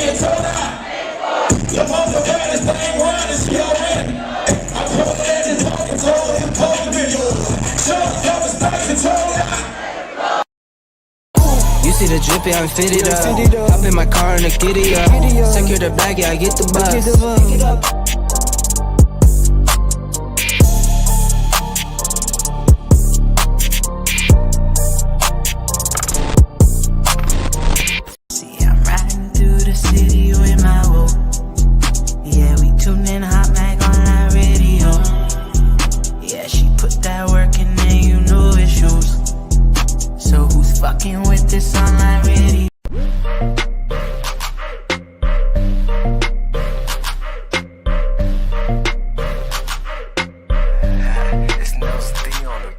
and told out. The most of that is playing around and she already. I told her and talking, told him, told me. Show the start control out. You see the drippy, I'm fitted up. Hop in my car and a giddy up. Secure the bag, yeah, I get the bus. See, I'm riding through the city with my whoa. Yeah, we tuned in HotxxMagOnlineRadio. Yeah, she put that work in there, you know it shows. So who's fucking with this online radio? It's Nelson D on it.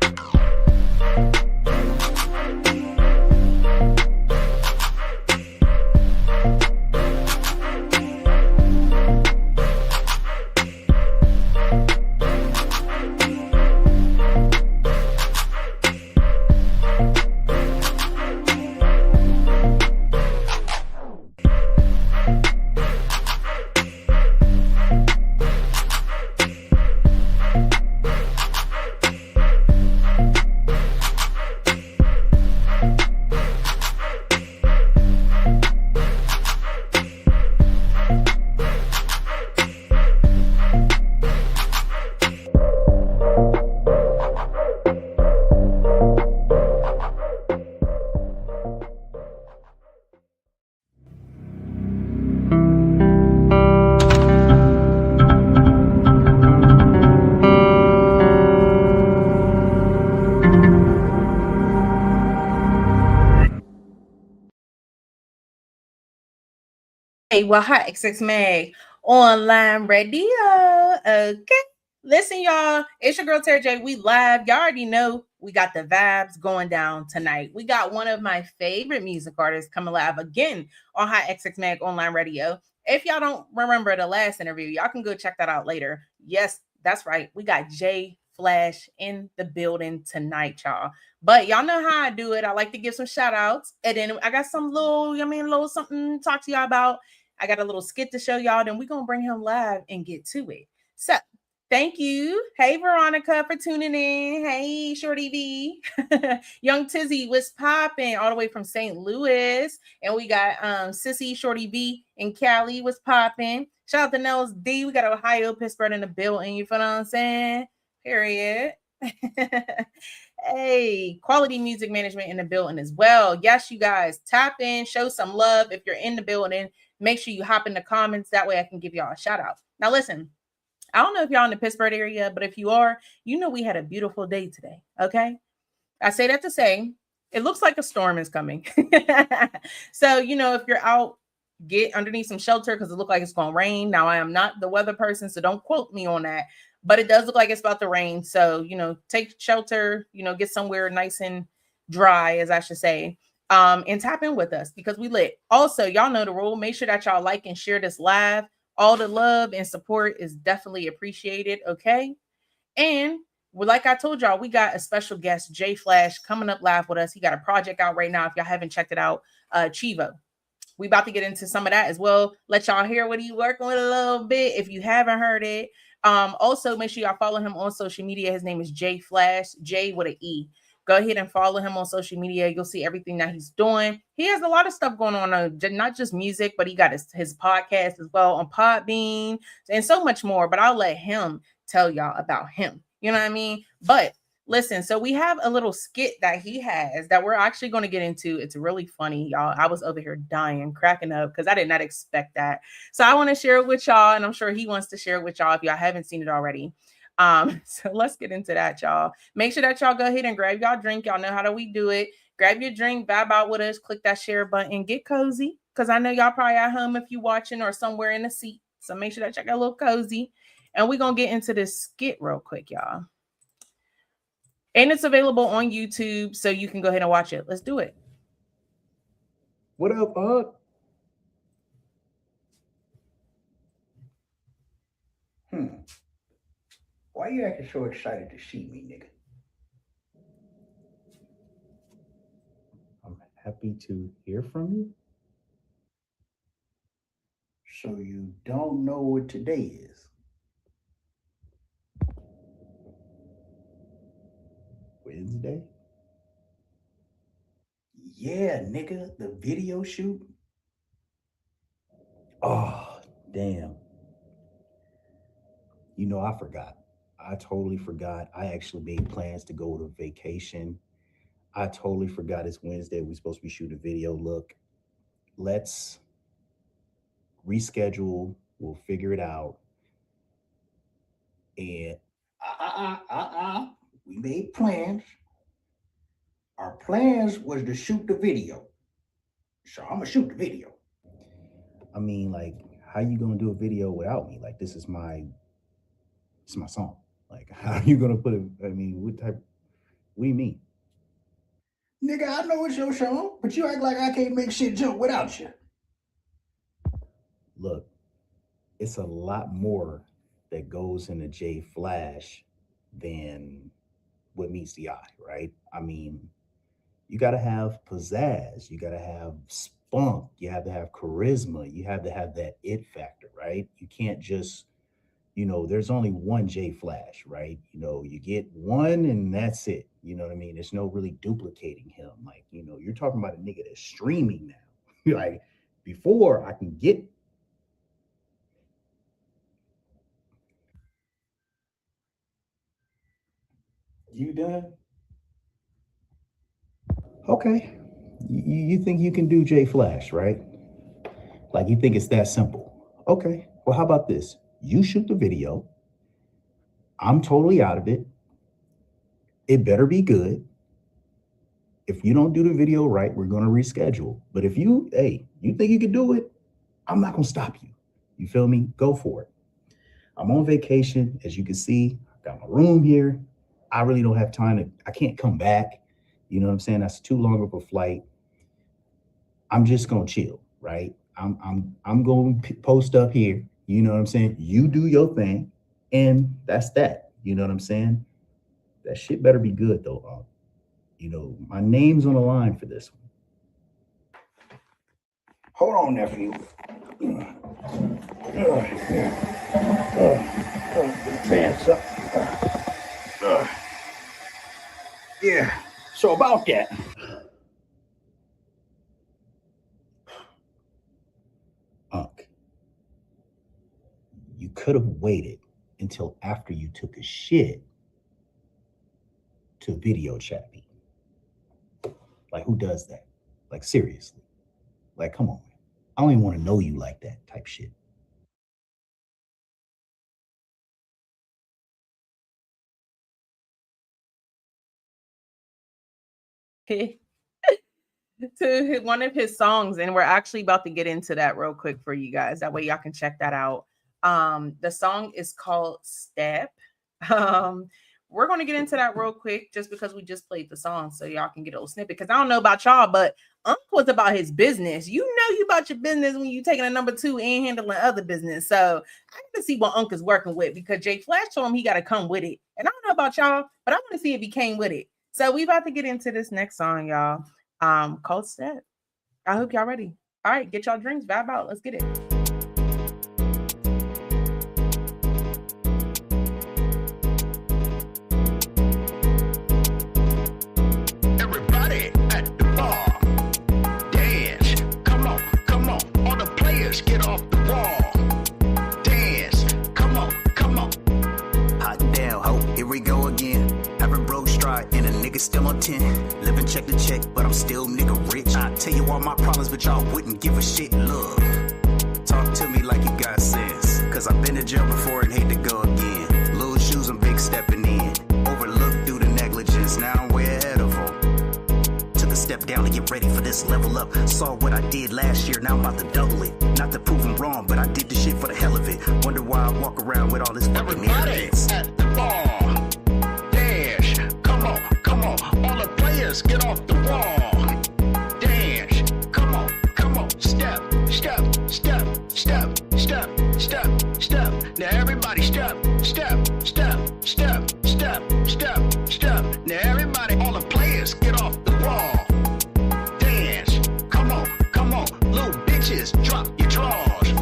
Well, HotxxMag online radio. Okay. Listen, y'all. It's your girl, Terry J. We live. Y'all already know we got the vibes going down tonight. We got one of my favorite music artists coming live again on HotxXMag online radio. If y'all don't remember the last interview, y'all can go check that out later. Yes, that's right. We got Jaye Flash in the building tonight, y'all. But y'all know how I do it. I like to give some shout outs. And then I got some little something to talk to y'all about. I got a little skit to show y'all. Then we're going to bring him live and get to it. So thank you. Hey, Veronica, for tuning in. Hey, Shorty V. Young Tizzy was popping all the way from St. Louis. And we got Sissy, Shorty V, and Cali was popping. Shout out to Nels D. We got Ohio, Pittsburgh in the building. You feel what I'm saying? Period. Hey, quality music management in the building as well. Yes, you guys, tap in, show some love. If you're in the building, make sure you hop in the comments. That way I can give y'all a shout out. Now, listen, I don't know if y'all in the Pittsburgh area, but if you are, you know we had a beautiful day today. Okay. I say that to say it looks like a storm is coming. So, if you're out, get underneath some shelter because it looks like it's going to rain. Now, I am not the weather person, so don't quote me on that. But it does look like it's about to rain. So, take shelter, get somewhere nice and dry, as I should say, and tap in with us because we lit. Also, y'all know the rule. Make sure that y'all like and share this live. All the love and support is definitely appreciated. Okay. And like I told y'all, we got a special guest, Jaye Flash, coming up live with us. He got a project out right now. If y'all haven't checked it out, Chivo. We about to get into some of that as well. Let y'all hear what he working with a little bit if you haven't heard it. Also, make sure y'all follow him on social media. His name is Jaye Flash, J with an E. Go ahead and follow him on social media. You'll see everything that he's doing. He has a lot of stuff going on, not just music, but he got his podcast as well on Podbean and so much more. But I'll let him tell y'all about him. You know what I mean? But listen, so we have a little skit that he has that we're actually going to get into. It's really funny, y'all. I was over here dying, cracking up because I did not expect that. So I want to share it with y'all, and I'm sure he wants to share it with y'all if y'all haven't seen it already. So let's get into that, y'all. Make sure that y'all go ahead and grab y'all drink. Y'all know how do we do it. Grab your drink, vibe out with us, click that share button, get cozy. Because I know y'all probably at home if you watching or somewhere in the seat. So make sure that y'all get a little cozy. And we're going to get into this skit real quick, y'all. And it's available on YouTube, so you can go ahead and watch it. Let's do it. What up, Hug? Why you acting so excited to see me, nigga? I'm happy to hear from you. So you don't know what today is? Wednesday? Yeah, nigga, the video shoot. Oh, damn. You know, I forgot. I totally forgot. I actually made plans to go to vacation. I totally forgot it's Wednesday. We're supposed to be shooting a video. Look, let's reschedule. We'll figure it out. And We made plans. Our plans was to shoot the video. So I'm gonna shoot the video. I mean, like, how you gonna do a video without me? Like, this is my song. Like, how are you gonna put it? I mean, what do you mean? Nigga, I know it's your song, but you act like I can't make shit jump without you. Look, it's a lot more that goes into Jaye Flash than what meets the eye, right? I mean, you got to have pizzazz, you got to have spunk, you have to have charisma, you have to have that it factor, right? You can't just, there's only one Jaye Flash, right? You get one and that's it. You know what I mean? There's no really duplicating him. Like, you're talking about a nigga that's streaming now. Like, before I can get. You done? Okay. You think you can do Jaye Flash, right? Like, you think it's that simple. Okay. Well, how about this? You shoot the video. I'm totally out of it. It better be good. If you don't do the video right, we're going to reschedule. But if you think you can do it, I'm not going to stop you. You feel me? Go for it. I'm on vacation. As you can see, I got my room here. I really don't have time I can't come back. You know what I'm saying? That's too long of a flight. I'm just going to chill, right? I'm going to post up here. You know what I'm saying? You do your thing, and that's that. You know what I'm saying? That shit better be good, though. My name's on the line for this one. Hold on, nephew. Pants up. Yeah. So about that. Unc, you could have waited until after you took a shit to video chat me. Like, who does that? Like, seriously. Like, come on, man. I don't even want to know you like that type shit. To one of his songs, and we're actually about to get into that real quick for you guys. That way y'all can check that out. The song is called Step. We're going to get into that real quick just because we just played the song, so y'all can get a little snippet. Because I don't know about y'all, but Unc was about his business. You know you about your business when you taking a number two and handling other business. So I need to see what Unc is working with, because Jaye Flash told him he got to come with it. And I don't know about y'all, but I want to see if he came with it. So we about to get into this next song, y'all, called Step. I hope y'all ready. All right, get y'all drinks, vibe out. Let's get it. Everybody at the bar, dance. Come on. All the players get off the wall. Dance. Come on. Hot damn, ho, here we go again. Haven't broke stride and a nigga still on 10. Living check to check, but I'm still nigga rich. I tell you all my problems, but y'all wouldn't give a shit. Look, talk to me like you got sense. Cause I've been to jail before and hate to go again. Little shoes, I'm big stepping in. Overlooked through the negligence, now I'm way ahead of them. Took a step down to get ready for this level up. Saw what I did last year, now I'm about to double it. Not to prove I'm wrong, but I did the shit for the hell of it. Wonder why I walk around with all this fucking arrogance. At the bar, dance. Come on. All the players get off the wall. Dance. Come on. Step. Now everybody step. Now everybody, all the players get off the wall. Dance. Come on. Little bitches, drop your drawers.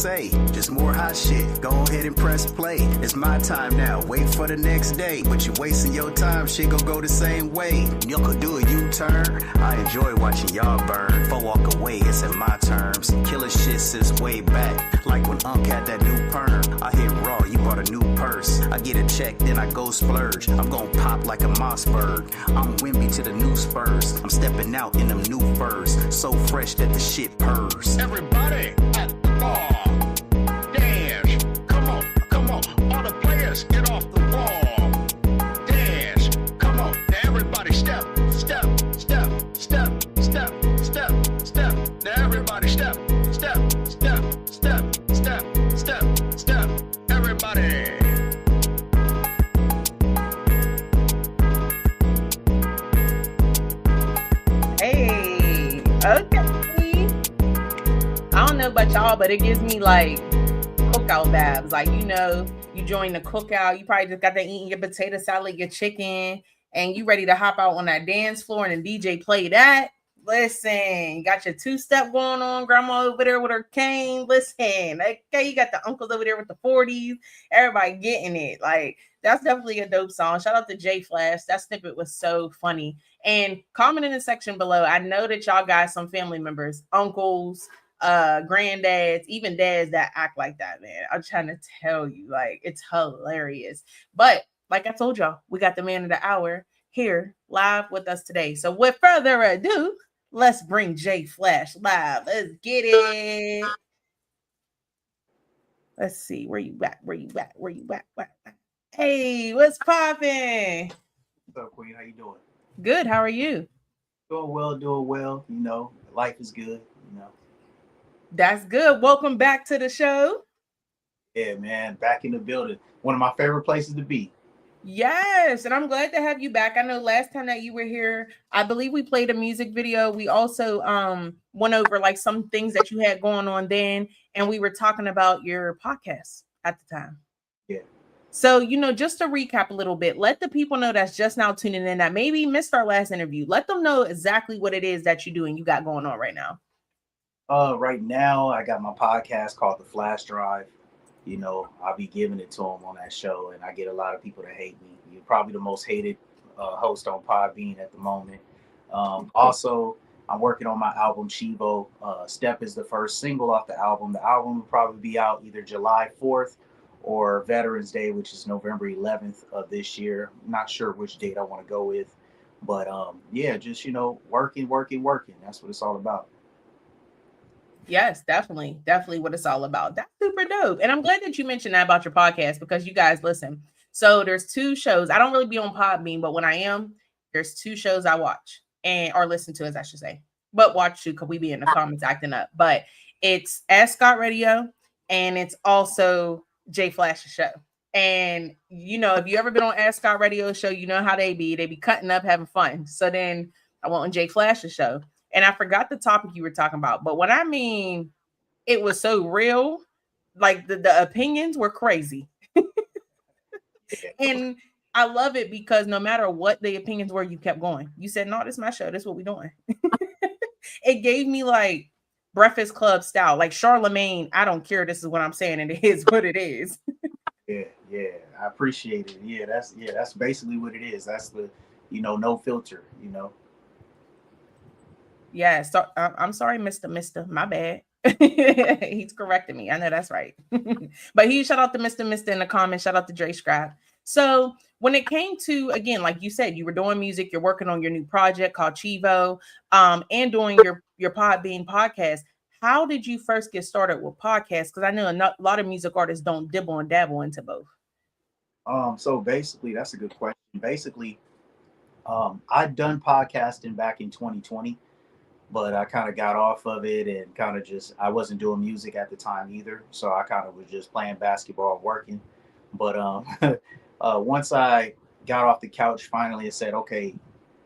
say? Just more hot shit. Go ahead and press play. It's my time now. Wait for the next day. But you're wasting your time. Shit gon' go the same way. Y'all could do a U-turn. I enjoy watching y'all burn. If I walk away, it's in my terms. Killer shit since way back. Like when Unc had that new perm. I hit raw, you bought a new purse. I get a check, then I go splurge. I'm gon' pop like a Mossberg. I'm Wimby to the new Spurs. I'm stepping out in them new furs. So fresh that the shit purrs. Everybody at the bar, dance. Come on, come on. All the players get off the wall. Dance. Come on. Now everybody step, step, step, step, step, step, step. Now everybody step, step, step, step, step, step, step. Everybody. Hey, okay. I don't know about y'all, but it gives me like cookout vibes. Like, you know, you join the cookout, you probably just got done eating your potato salad, your chicken, and you ready to hop out on that dance floor and the DJ play that. Listen, you got your two-step going on, grandma over there with her cane. Listen, okay, you got the uncles over there with the 40s. Everybody getting it. Like, that's definitely a dope song. Shout out to Jaye Flash. That snippet was so funny. And comment in the section below. I know that y'all got some family members, uncles, granddads, even dads that act like that, man. I'm trying to tell you, like, it's hilarious. But like I told y'all, we got the man of the hour here live with us today. So with further ado, let's bring Jaye Flash live. Let's get it. Let's see. Where you at? Where you at? Where you at? Hey, what's poppin'? What's up, Queen? How you doing? Good. How are you? Doing well, doing well. You know, life is good, you know. That's good. Welcome back to the show. Yeah, man. Back in the building. One of my favorite places to be. Yes, and I'm glad to have you back. I know last time that you were here, I believe we played a music video. We also went over like some things that you had going on then, and we were talking about your podcast at the time. Yeah. So, you know, just to recap a little bit, let the people know that's just now tuning in that maybe missed our last interview. Let them know exactly what it is that you do and you got going on right now. Right now, I got my podcast called The Flash Drive. You know, I'll be giving it to them on that show, and I get a lot of people that hate me. You're probably the most hated host on Podbean at the moment. Also, I'm working on my album, Chivo. Step is the first single off the album. The album will probably be out either July 4th or Veterans Day, which is November 11th of this year. I'm not sure which date I want to go with. But, yeah, just, you know, working. That's what it's all about. Yes, definitely what it's all about. That's super dope. And I'm glad that you mentioned that about your podcast because you guys listen. So there's two shows. I don't really be on Podbean, but when I am, there's two shows I watch or listen to, as I should say. But watch too, because we be in the comments acting up. But it's Ask Scott Radio, and it's also Jaye Flash's show. And you know, if you ever been on Ask Scott Radio show, you know how they be cutting up, having fun. So then I went on Jaye Flash's show. And I forgot the topic you were talking about. But when I mean it was so real, like the opinions were crazy. And I love it because no matter what the opinions were, you kept going. You said, no, this is my show. This is what we're doing. It gave me like Breakfast Club style. Like Charlemagne, I don't care. This is what I'm saying. And it is what it is. Yeah. I appreciate it. Yeah, that's basically what it is. That's the, you know, no filter, you know. Yeah, so I'm sorry, Mr. My bad. He's correcting me. I know that's right. But he shout out to Mr. in the comments. Shout out to Dre Scrap. So when it came to, again, like you said, you were doing music, you're working on your new project called Chivo, and doing your Podbean podcast. How did you first get started with podcasts? Because I know a lot of music artists don't dibble and dabble into both. So basically, that's a good question. Basically, I'd done podcasting back in 2020. But I kind of got off of it and kind of just, I wasn't doing music at the time either. So I kind of was just playing basketball and working. But once I got off the couch finally and said, okay,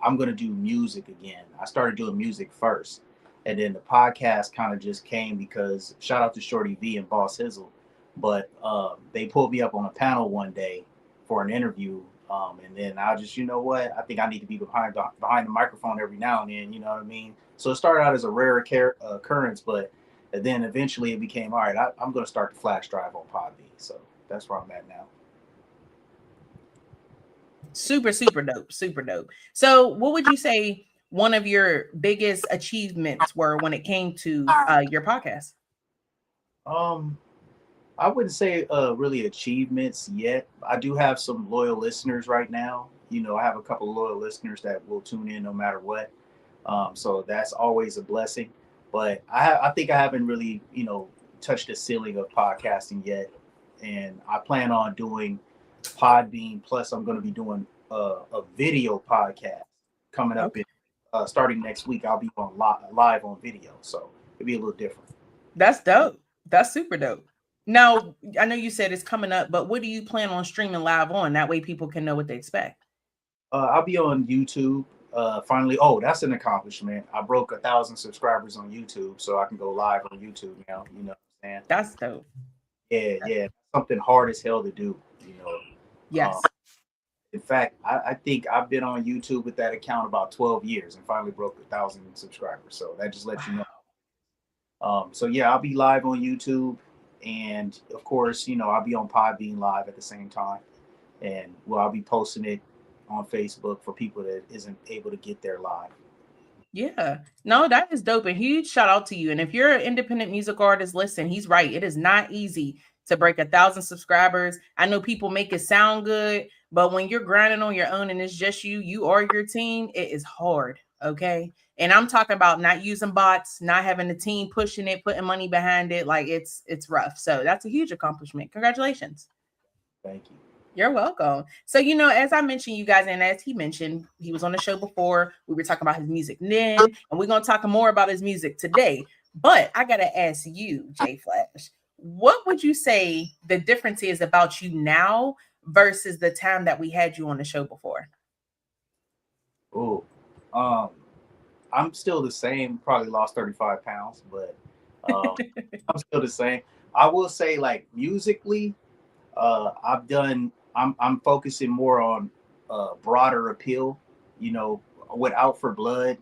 I'm going to do music again. I started doing music first. And then the podcast kind of just came because shout out to Shorty V and Boss Hizzle. But they pulled me up on a panel one day for an interview. And then I just, you know what, I think I need to be behind the microphone every now and then, you know what I mean? So it started out as a rare occurrence, but And then eventually it became, all right, I'm going to start the flash drive on Podbean. So that's where I'm at now. Super, super dope. Super dope. So what would you say one of your biggest achievements were when it came to your podcast? I wouldn't say really achievements yet. I do have some loyal listeners right now. You know, I have a couple of loyal listeners that will tune in no matter what. So that's always a blessing. But I think I haven't really, you know, touched the ceiling of podcasting yet. And I plan on doing Podbean. Plus, I'm going to be doing a video podcast coming up. Okay. Starting next week, I'll be on live on video. So it'll be a little different. That's dope. That's super dope. Now, I know you said it's coming up, but what do you plan on streaming live on? That way people can know what they expect. I'll be on YouTube. Finally, oh, that's an accomplishment. I broke 1,000 subscribers on YouTube, so I can go live on YouTube now. You know what I'm saying? That's dope. Yeah. Something hard as hell to do, you know. Yes. In fact, I think I've been on YouTube with that account about 12 years and finally broke 1,000 subscribers. So that just lets you know. So yeah, I'll be live on YouTube. And of course, you know, I'll be on Podbean live at the same time. And well, I'll be posting it on Facebook for people that isn't able to get there live. Yeah, no, that is dope. And huge shout out to you. And if you're an independent music artist, listen, he's right. It is not easy to break 1,000 subscribers. I know people make it sound good, but when you're grinding on your own and it's just you or your team, it is hard. Okay. And I'm talking about not using bots, not having a team pushing it, putting money behind it. Like it's rough. So that's a huge accomplishment. Congratulations. Thank you. You're welcome. So, you know, as I mentioned, you guys, and as he mentioned, he was on the show before. We were talking about his music then, and we're going to talk more about his music today. But I got to ask you, Jaye Flash, what would you say the difference is about you now versus the time that we had you on the show before? Oh, I'm still the same. Probably lost 35 pounds, but I'm still the same. I will say, like, musically, I'm focusing more on broader appeal, you know, with Out for Blood,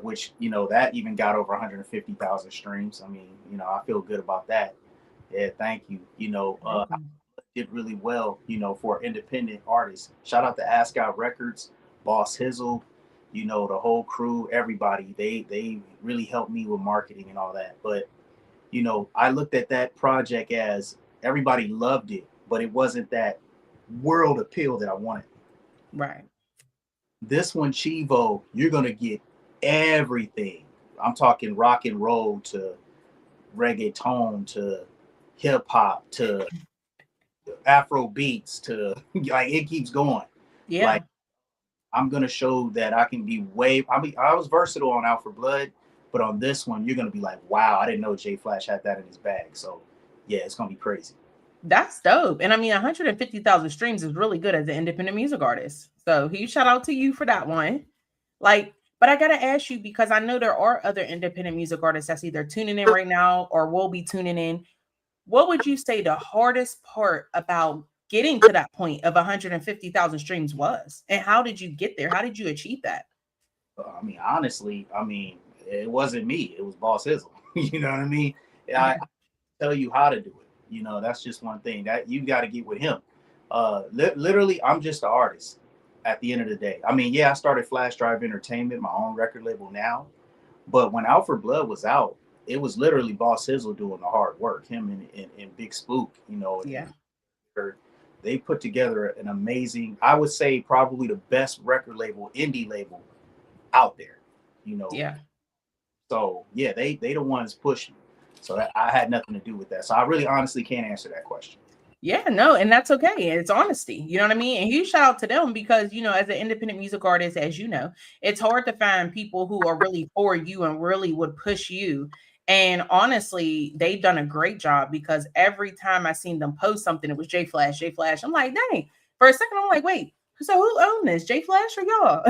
which, you know, that even got over 150,000 streams. I mean, you know, I feel good about that. Yeah, thank you. You know, I did really well, you know, for independent artists. Shout out to Ask Out Records, Boss Hizzle, you know, the whole crew, everybody. They really helped me with marketing and all that. But, you know, I looked at that project as everybody loved it, but it wasn't that world appeal that I wanted. Right. This one, Chivo, you're going to get everything. I'm talking rock and roll to reggaeton to hip hop to Afro beats to, like, it keeps going. Yeah. Like, I'm going to show that I can be I was versatile on Out for Blood, but on this one, you're going to be like, wow, I didn't know Jaye Flash had that in his bag. So yeah, it's going to be crazy. That's dope. And I mean, 150,000 streams is really good as an independent music artist. So huge shout out to you for that one. Like, but I got to ask you, because I know there are other independent music artists that's either tuning in right now or will be tuning in. What would you say the hardest part about getting to that point of 150,000 streams was? And how did you get there? How did you achieve that? I mean, honestly, it wasn't me. It was Boss Hizzle. You know what I mean? I tell you how to do it. You know, that's just one thing that you got to get with him. Literally, I'm just an artist at the end of the day. I mean, yeah, I started Flash Drive Entertainment, my own record label now. But when Out for Blood was out, it was literally Boss Hizzle doing the hard work. Him and Big Spook, you know. Yeah. They put together an amazing, I would say probably the best record label, indie label out there, you know. Yeah. So, yeah, they the ones pushing. So I had nothing to do with that. So I really honestly can't answer that question. Yeah, no, and that's okay. It's honesty. You know what I mean? And huge shout out to them because, you know, as an independent music artist, as you know, it's hard to find people who are really for you and really would push you. And honestly, they've done a great job because every time I seen them post something, it was Jaye Flash, Jaye Flash. I'm like, dang. For a second, I'm like, wait, so who owned this? Jaye Flash or y'all?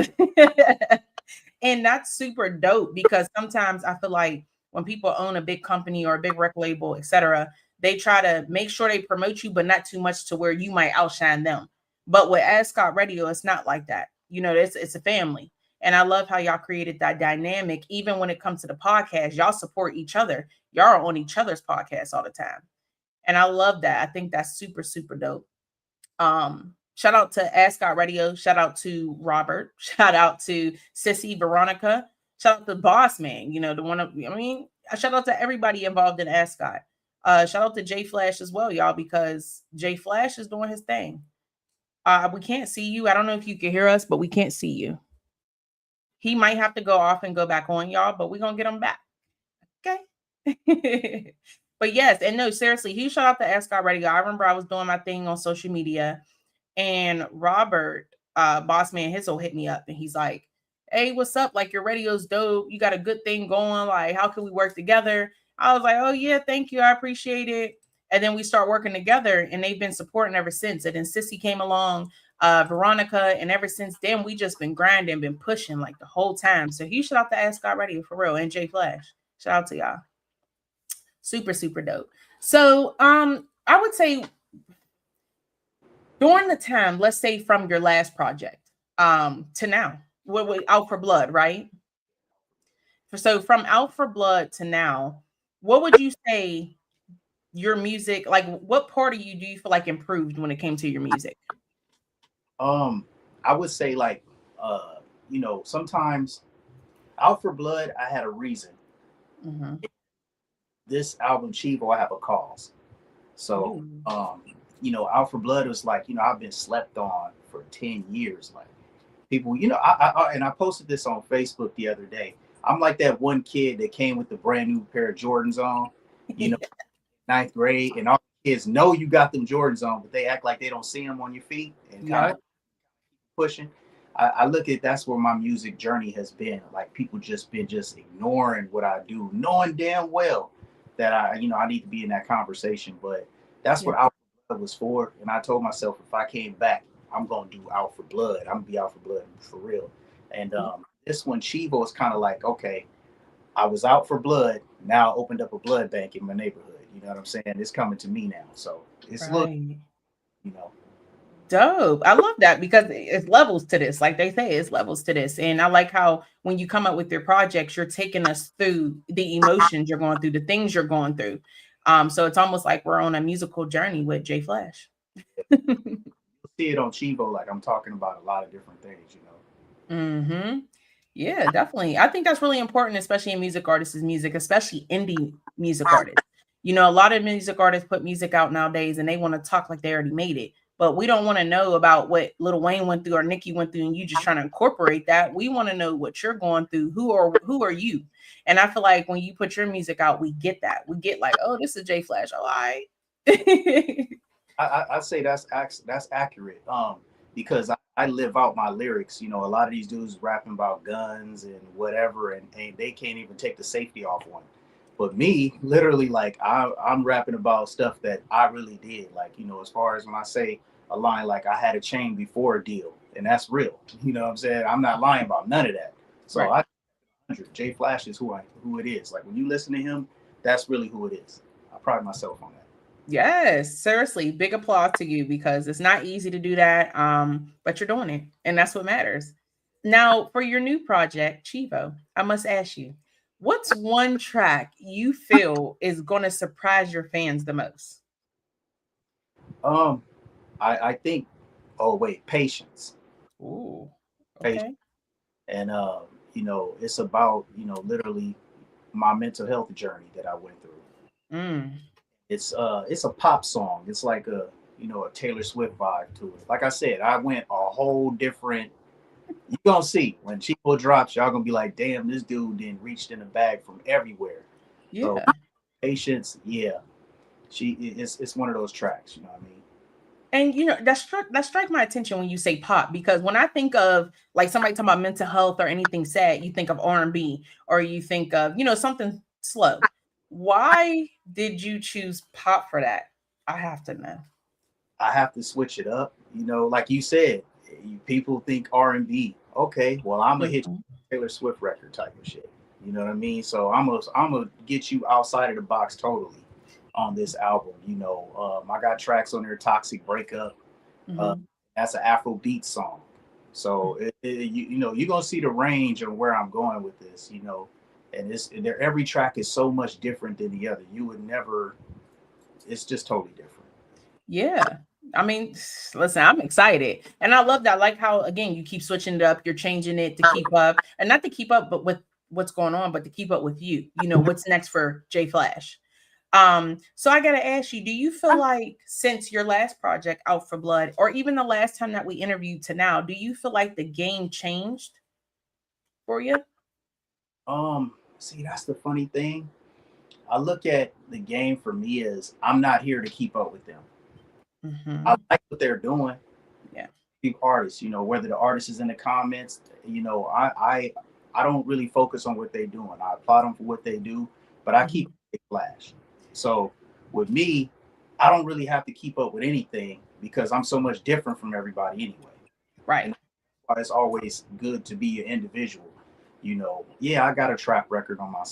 And that's super dope because sometimes I feel like when people own a big company or a big record label, etc., they try to make sure they promote you, but not too much to where you might outshine them. But with Ascot Radio, it's not like that. You know, it's a family. And I love how y'all created that dynamic. Even when it comes to the podcast, y'all support each other. Y'all are on each other's podcasts all the time. And I love that. I think that's super, super dope. Shout out to Ascot Radio. Shout out to Robert. Shout out to Sissy, Veronica. Shout out to Boss Man. You know, the one of, I mean, shout out to everybody involved in Ascot. Shout out to Jaye Flash as well, y'all, because Jaye Flash is doing his thing. We can't see you. I don't know if you can hear us, but we can't see you. He might have to go off and go back on, y'all, but we're going to get him back. Okay. But yes, and no, seriously, huge shout out to Ascot Radio. I remember I was doing my thing on social media, and Robert, Boss Man Hizzle, hit me up, and he's like, hey, what's up? Like, your radio's dope. You got a good thing going. Like, how can we work together? I was like, oh, yeah, thank you. I appreciate it. And then we start working together, and they've been supporting ever since. And then Sissy came along, Veronica, and ever since then, we just been grinding, been pushing like the whole time. So huge shout out to Ascot Radio for real, and Jaye Flash. Shout out to y'all. Super, super dope. So I would say during the time, let's say from your last project to now, what Out for Blood, right? So from Out for Blood to now, what would you say your music, like what part of you do you feel like improved when it came to your music? I would say like you know, sometimes Out for Blood, I had a reason. Mm-hmm. This album Chivo, I have a cause. So you know, Out for Blood was like, you know, I've been slept on for 10 years. Like people, you know, I posted this on Facebook the other day. I'm like that one kid that came with the brand new pair of Jordans on, you know, 9th grade, and all the kids know you got them Jordans on, but they act like they don't see them on your feet and kind of pushing. I look at that's where my music journey has been. Like people just ignoring what I do, knowing damn well that I need to be in that conversation. But that's what Out for Blood was for. And I told myself if I came back, I'm gonna do Out for Blood. I'm gonna be Out for Blood for real. And this one, Chivo, is kind of like, okay, I was out for blood. Now I opened up a blood bank in my neighborhood. You know what I'm saying? It's coming to me now. So it's looking, you know. Dope. I love that because it's levels to this. Like they say, it's levels to this. And I like how when you come up with your projects, you're taking us through the emotions you're going through, the things you're going through. So it's almost like we're on a musical journey with Jaye Flash. You'll see it on Chivo, like I'm talking about a lot of different things, you know. Mm-hmm. Yeah, definitely. I think that's really important, especially in music artists' music, especially indie music artists. You know, a lot of music artists put music out nowadays and they want to talk like they already made it. But we don't want to know about what Lil Wayne went through or Nicki went through and you just trying to incorporate that. We want to know what you're going through. Who are you? And I feel like when you put your music out, we get that. We get like, oh, this is Jaye Flash. Oh, all right. I say that's accurate. Because I live out my lyrics. You know, a lot of these dudes rapping about guns and whatever, and they can't even take the safety off one. But me, literally, like I'm rapping about stuff that I really did. Like, you know, as far as when I say a line like I had a chain before a deal, and that's real. You know what I'm saying? I'm not lying about none of that. So right. Jaye Flash is who it is. Like when you listen to him, that's really who it is. I pride myself on that. Yes, seriously, big applause to you because it's not easy to do that. But you're doing it, and that's what matters. Now, for your new project, Chivo, I must ask you, what's one track you feel is going to surprise your fans the most? I think, Patience. Ooh, okay. Patience. And you know, it's about, you know, literally my mental health journey that I went through. It's a pop song. It's like a Taylor Swift vibe to it. Like I said, I went a whole different. You gonna see when Chivo drops, y'all gonna be like, damn, this dude then reached in the bag from everywhere. Yeah. So, Patience, yeah. It's one of those tracks, you know what I mean? And you know, that strike my attention when you say pop, because when I think of like somebody talking about mental health or anything sad, you think of R&B or you think of, you know, something slow. Why did you choose pop for that? I have to know. I have to switch it up. You know, like you said, people think R&B. Okay, well, I'm gonna hit you Taylor Swift record type of shit. You know what I mean? So I'm gonna get you outside of the box totally on this album. You know, I got tracks on there, Toxic Breakup. That's an Afrobeat song. So you're gonna see the range of where I'm going with this, and every track is so much different than the other. You would never. It's just totally different. Yeah. I mean, listen, I'm excited. And I love that. I like how, again, you keep switching it up. You're changing it to keep up. And not to keep up, but with what's going on, but to keep up with you. What's next for Jaye Flash. So I gotta ask you, do you feel like since your last project, Out for Blood, or even the last time that we interviewed to now, do you feel like the game changed for you? See, that's the funny thing. I look at the game for me as I'm not here to keep up with them. Mm-hmm. I like what they're doing. Yeah. Big artists, whether the artist is in the comments, I don't really focus on what they're doing. I applaud them for what they do, but I keep Jaye Flash. So with me, I don't really have to keep up with anything because I'm so much different from everybody anyway. Right. And it's always good to be an individual. Yeah, I got a trap record on my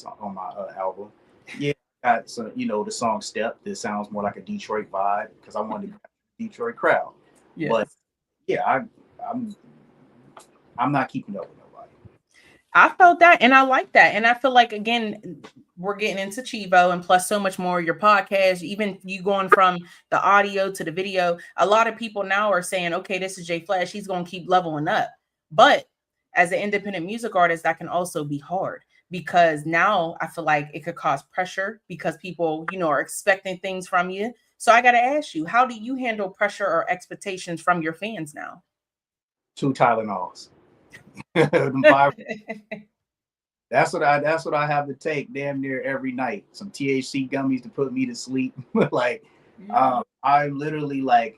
album. Yeah, I got some, the song "Step" that sounds more like a Detroit vibe because I wanted to capture the Detroit crowd. Yes. But yeah, I'm not keeping up with nobody. I felt that, and I like that, and I feel like, again, we're getting into Chivo, and plus so much more of your podcast, even you going from the audio to the video. A lot of people now are saying, okay, this is Jaye Flash, he's going to keep leveling up. But as an independent music artist, that can also be hard because now I feel like it could cause pressure because people, are expecting things from you. So I got to ask you, how do you handle pressure or expectations from your fans now? 2 Tylenols. That's what I have to take damn near every night. Some THC gummies to put me to sleep. I'm literally like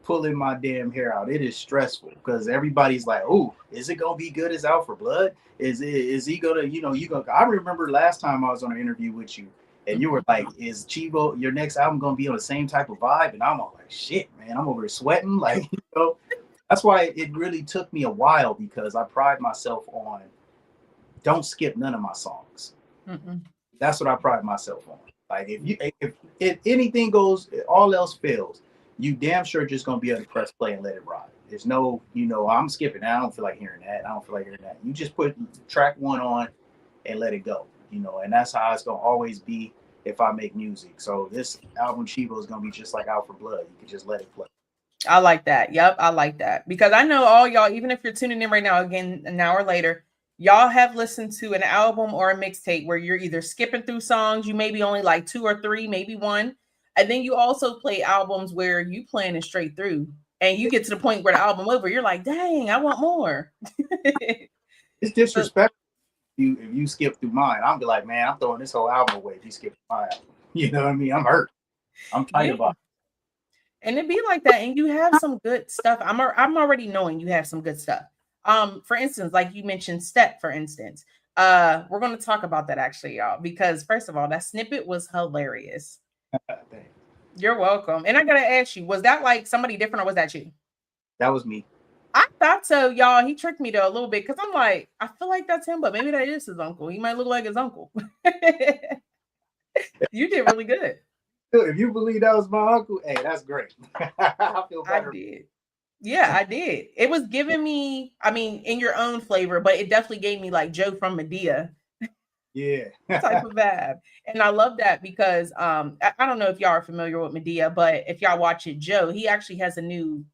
pulling my damn hair out. It is stressful because everybody's like, "Oh, is it gonna be good as Out for Blood? Is he gonna, I remember last time I was on an interview with you and you were like, is Chivo, your next album gonna be on the same type of vibe? And I'm all like, shit, man, I'm over here sweating. Like, that's why it really took me a while because I pride myself on don't skip none of my songs. Mm-mm. That's what I pride myself on. Like if anything goes, all else fails, you damn sure just gonna be able to press play and let it ride. There's no, I'm skipping. I don't feel like hearing that. I don't feel like hearing that. You just put track 1 on and let it go. And that's how it's gonna always be if I make music. So this album Chivo is gonna be just like Out for Blood. You can just let it play. I like that. Yep, I like that because I know all y'all, even if you're tuning in right now, again, an hour later, y'all have listened to an album or a mixtape where you're either skipping through songs, you maybe only like 2 or 3, maybe 1. And then you also play albums where you playing it straight through and you get to the point where the album over, you're like, dang, I want more. It's disrespectful if you skip through mine. I'll be like, man, I'm throwing this whole album away if you skip my album. You know what I mean? I'm hurt. I'm tight about it. And it be like that. And you have some good stuff. I'm already knowing you have some good stuff. For instance, like you mentioned Step, for instance. We're going to talk about that actually, y'all, because first of all, that snippet was hilarious. You're welcome. And I got to ask you, was that like somebody different or was that you? That was me. I thought so, y'all. He tricked me though a little bit because I'm like, I feel like that's him, but maybe that is his uncle. He might look like his uncle. You did really good. If you believe that was my uncle, hey, that's great. I feel better. I did. Yeah, I did. It was giving me, I mean, in your own flavor, but it definitely gave me like Joe from Medea. Yeah. Type of vibe. And I love that because I don't know if y'all are familiar with Medea, but if y'all watch it, Joe, he actually has a new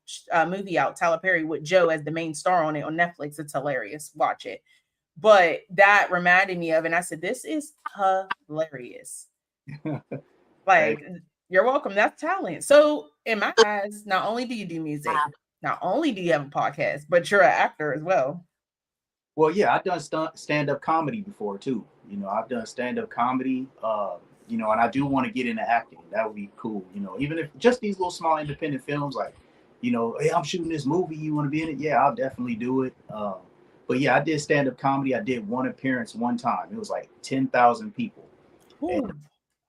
movie out, Tyler Perry, with Joe as the main star on it on Netflix. It's hilarious. Watch it. But that reminded me of, and I said, this is hilarious. Like, you're welcome. That's talent. So in my eyes, not only do you do music, not only do you have a podcast, but you're an actor as well. Well, yeah, I've done stand-up comedy before too. I've done stand-up comedy, and I do want to get into acting. That would be cool. Even if just these little small independent films, like, hey, I'm shooting this movie. You want to be in it? Yeah, I'll definitely do it. But yeah, I did stand-up comedy. I did one appearance one time. It was like 10,000 people. And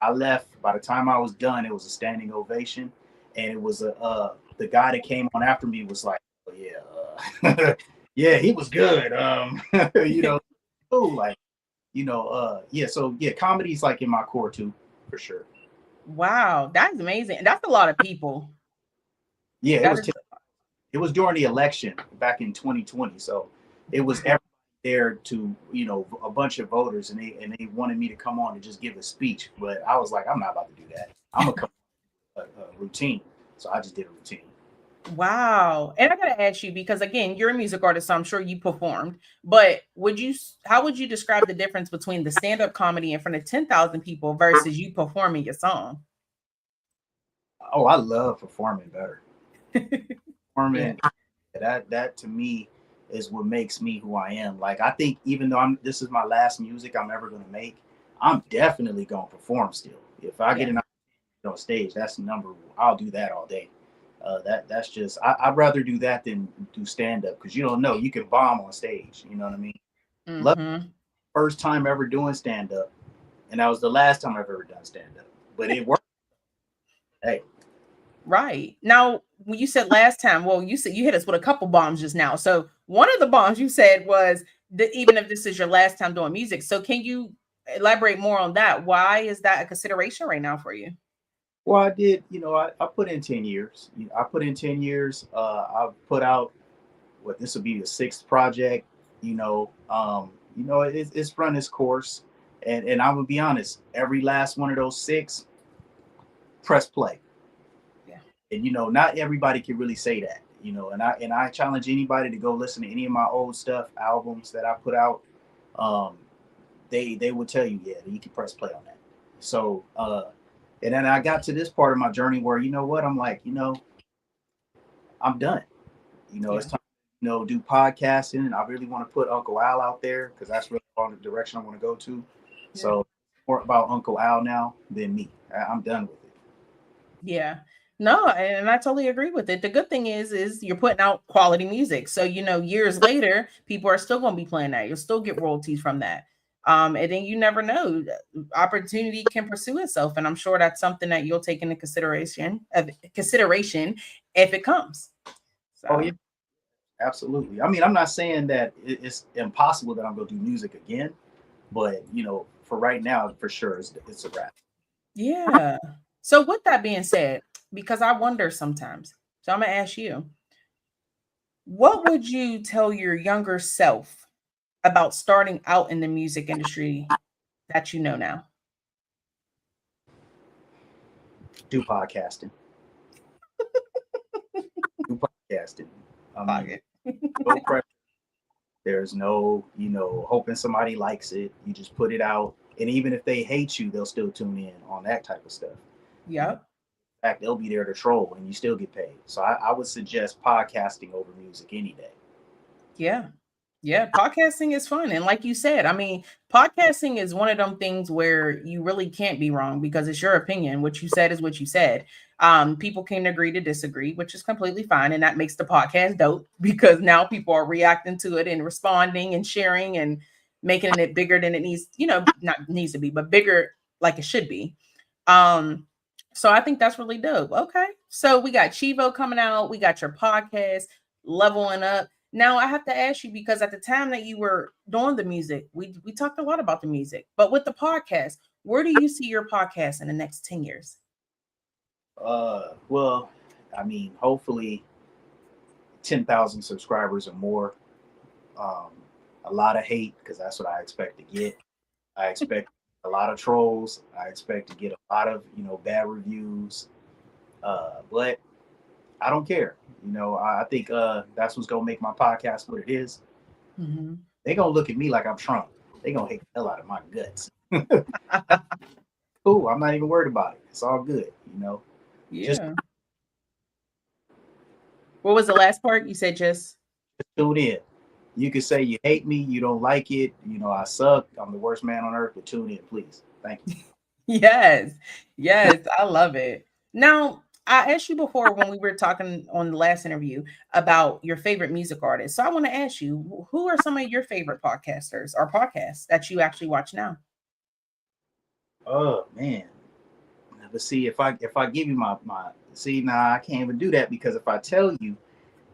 I left. By the time I was done, it was a standing ovation. And it was the guy that came on after me was like, oh, yeah, yeah, he was good. So yeah, comedy's like in my core too, for sure. Wow, that's amazing. And that's a lot of people. Yeah, it was during the election back in 2020. So it was everybody there to, you know, a bunch of voters, and they wanted me to come on and just give a speech. But I was like, I'm not about to do that. I'm gonna come a routine. So I just did a routine. Wow. And I gotta ask you, because again, you're a music artist, so I'm sure you performed. But how would you describe the difference between the stand-up comedy in front of 10,000 people versus you performing your song? Oh, I love performing better. Performing, Yeah. that to me is what makes me who I am. Like, I think even though this is my last music I'm ever gonna make, I'm definitely gonna perform still. If I get Yeah. on stage, that's I'll do that all day. That's just I'd rather do that than do stand up, because you don't know, you can bomb on stage. You know what I mean? Love Mm-hmm. first time ever doing stand up, and that was the last time I've ever done stand up. But it worked. Hey, Right. Now, when you said last time, well, you said you hit us with a couple bombs just now. So one of the bombs you said was that even if this is your last time doing music. So can you elaborate more on that? Why is that a consideration right now for you? well, I did. You know, I put in 10 years. I put in 10 years. I've put out what this will be the sixth project. It's run its course, and I will be honest. Every last one of those six, press play. Yeah. And not everybody can really say that. And I challenge anybody to go listen to any of my old stuff, albums that I put out. Um, they will tell you, yeah, you can press play on that. So, and then I got to this part of my journey where, you know what, I'm like, I'm done. Yeah. It's time to do podcasting, and I really want to put Uncle Al out there, because that's really on the direction I want to go to. Yeah. So more about Uncle Al now than me. I'm done with it. Yeah. No, and I totally agree with it. The good thing is you're putting out quality music. So, years later, people are still going to be playing that. You'll still get royalties from that. And then you never know, opportunity can pursue itself. And I'm sure that's something that you'll take into consideration if it comes. Oh So yeah, absolutely. I mean, I'm not saying that it's impossible that I'm going to do music again, but for right now, for sure, it's a wrap. yeah. So with that being said, because I wonder sometimes, so I'm gonna ask you, what would you tell your younger self about starting out in the music industry that you know now? Do podcasting. Do podcasting. I Fuck mean, it. no pressure. There's no, hoping somebody likes it. You just put it out. And even if they hate you, they'll still tune in on that type of stuff. In Yep. fact, they'll be there to troll, and you still get paid. So I would suggest podcasting over music any day. Yeah. Yeah. Podcasting is fun. And like you said, I mean, podcasting is one of them things where you really can't be wrong because it's your opinion. What you said is what you said. People can agree to disagree, which is completely fine. And that makes the podcast dope because now people are reacting to it and responding and sharing and making it bigger than it needs, not needs to be, but bigger like it should be. Um, so I think that's really dope. Okay. So we got Chivo coming out, we got your podcast, leveling up. Now I have to ask you because at the time that you were doing the music, we talked a lot about the music, but with the podcast, where do you see your podcast in the next 10 years? Well, I mean, hopefully 10,000 subscribers or more. Um, a lot of hate, because that's what I expect to get. I expect a lot of trolls. I expect to get a lot of, bad reviews. But I don't care. I think that's what's gonna make my podcast what it is. Mm-hmm. They gonna look at me like I'm Trump. They gonna hate the hell out of my guts. Cool. I'm not even worried about it. It's all good. Yeah. Just What was the last part? You said just tune in. You can say you hate me, you don't like it. I suck. I'm the worst man on earth. But tune in, please. Thank you. yes. Yes, I love it. Now, I asked you before when we were talking on the last interview about your favorite music artists. So I want to ask you, who are some of your favorite podcasters or podcasts that you actually watch now? Oh man. But see, if I give you my see, now I can't even do that, because if I tell you,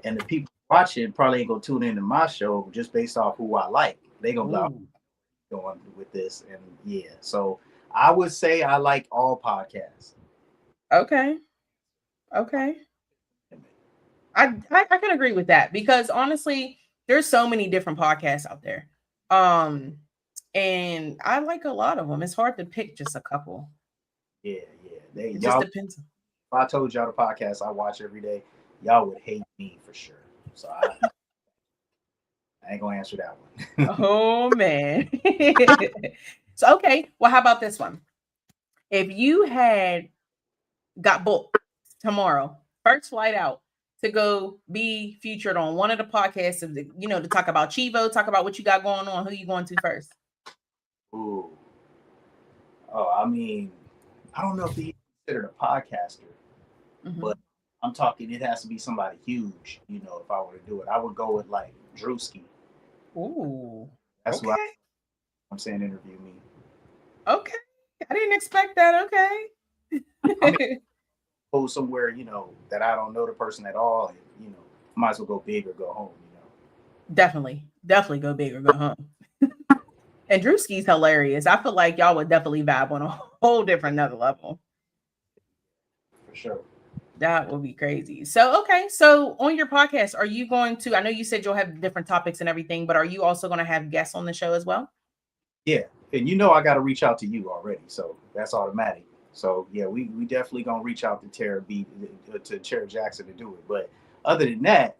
and the people watching probably ain't gonna tune into my show just based off who I like. They gonna be like, Ooh. going with this, and yeah. So I would say I like all podcasts. Okay. Okay. I can agree with that because honestly, there's so many different podcasts out there. And I like a lot of them. It's hard to pick just a couple. Yeah. It just Y'all, depends. if I told y'all the podcast I watch every day, y'all would hate me for sure. So I ain't gonna answer that one. Oh man. So okay, well, how about this one? If you had got booked tomorrow, first flight out to go be featured on one of the podcasts of the, to talk about Chivo, talk about what you got going on, who you going to first? Ooh. Oh, I mean, I don't know if he's considered a podcaster, Mhm. but I'm talking. It has to be somebody huge. If I were to do it, I would go with like Drewski. Ooh. That's who Okay. I'm saying. Interview me. Okay. I didn't expect that. Okay. I mean, go somewhere that I don't know the person at all, and might as well go big or go home. Definitely go big or go home. And Drewski's hilarious. I feel like y'all would definitely vibe on a whole different another level. For sure. That would be crazy. So, okay. So on your podcast, are you going to, I know you said you'll have different topics and everything, but are you also going to have guests on the show as well? Yeah, and I got to reach out to you already, so that's automatic. So yeah, we definitely gonna reach out to Tara Jackson to do it. But other than that,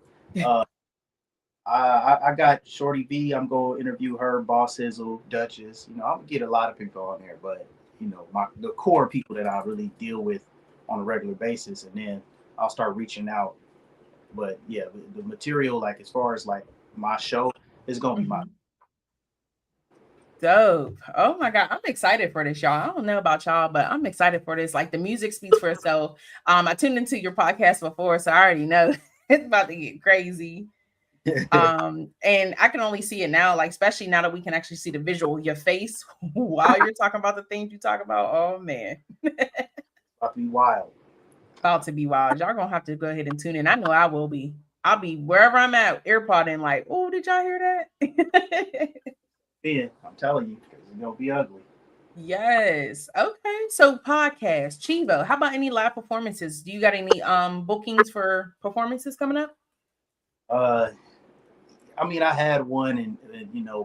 I got Shorty B. I'm gonna interview her, Boss Sizzle, Duchess. I'm gonna get a lot of people on there, but the core people that I really deal with on a regular basis, and then I'll start reaching out. But yeah, the material, like as far as like my show, is gonna be my. Dope. Oh my God. I'm excited for this, y'all. I don't know about y'all, but I'm excited for this. Like the music speaks for itself. I tuned into your podcast before, so I already know it's about to get crazy. And I can only see it now, like especially now that we can actually see the visual of your face while you're talking about the things you talk about. Oh man. About to be wild. About to be wild. Y'all gonna have to go ahead and tune in. I know I will be. I'll be wherever I'm at, AirPod in like, oh, did y'all hear that? Yeah, I'm telling you, it's gonna be ugly. Yes. Okay. So podcast, Chivo. How about any live performances? Do you got any bookings for performances coming up? I mean, I had one, and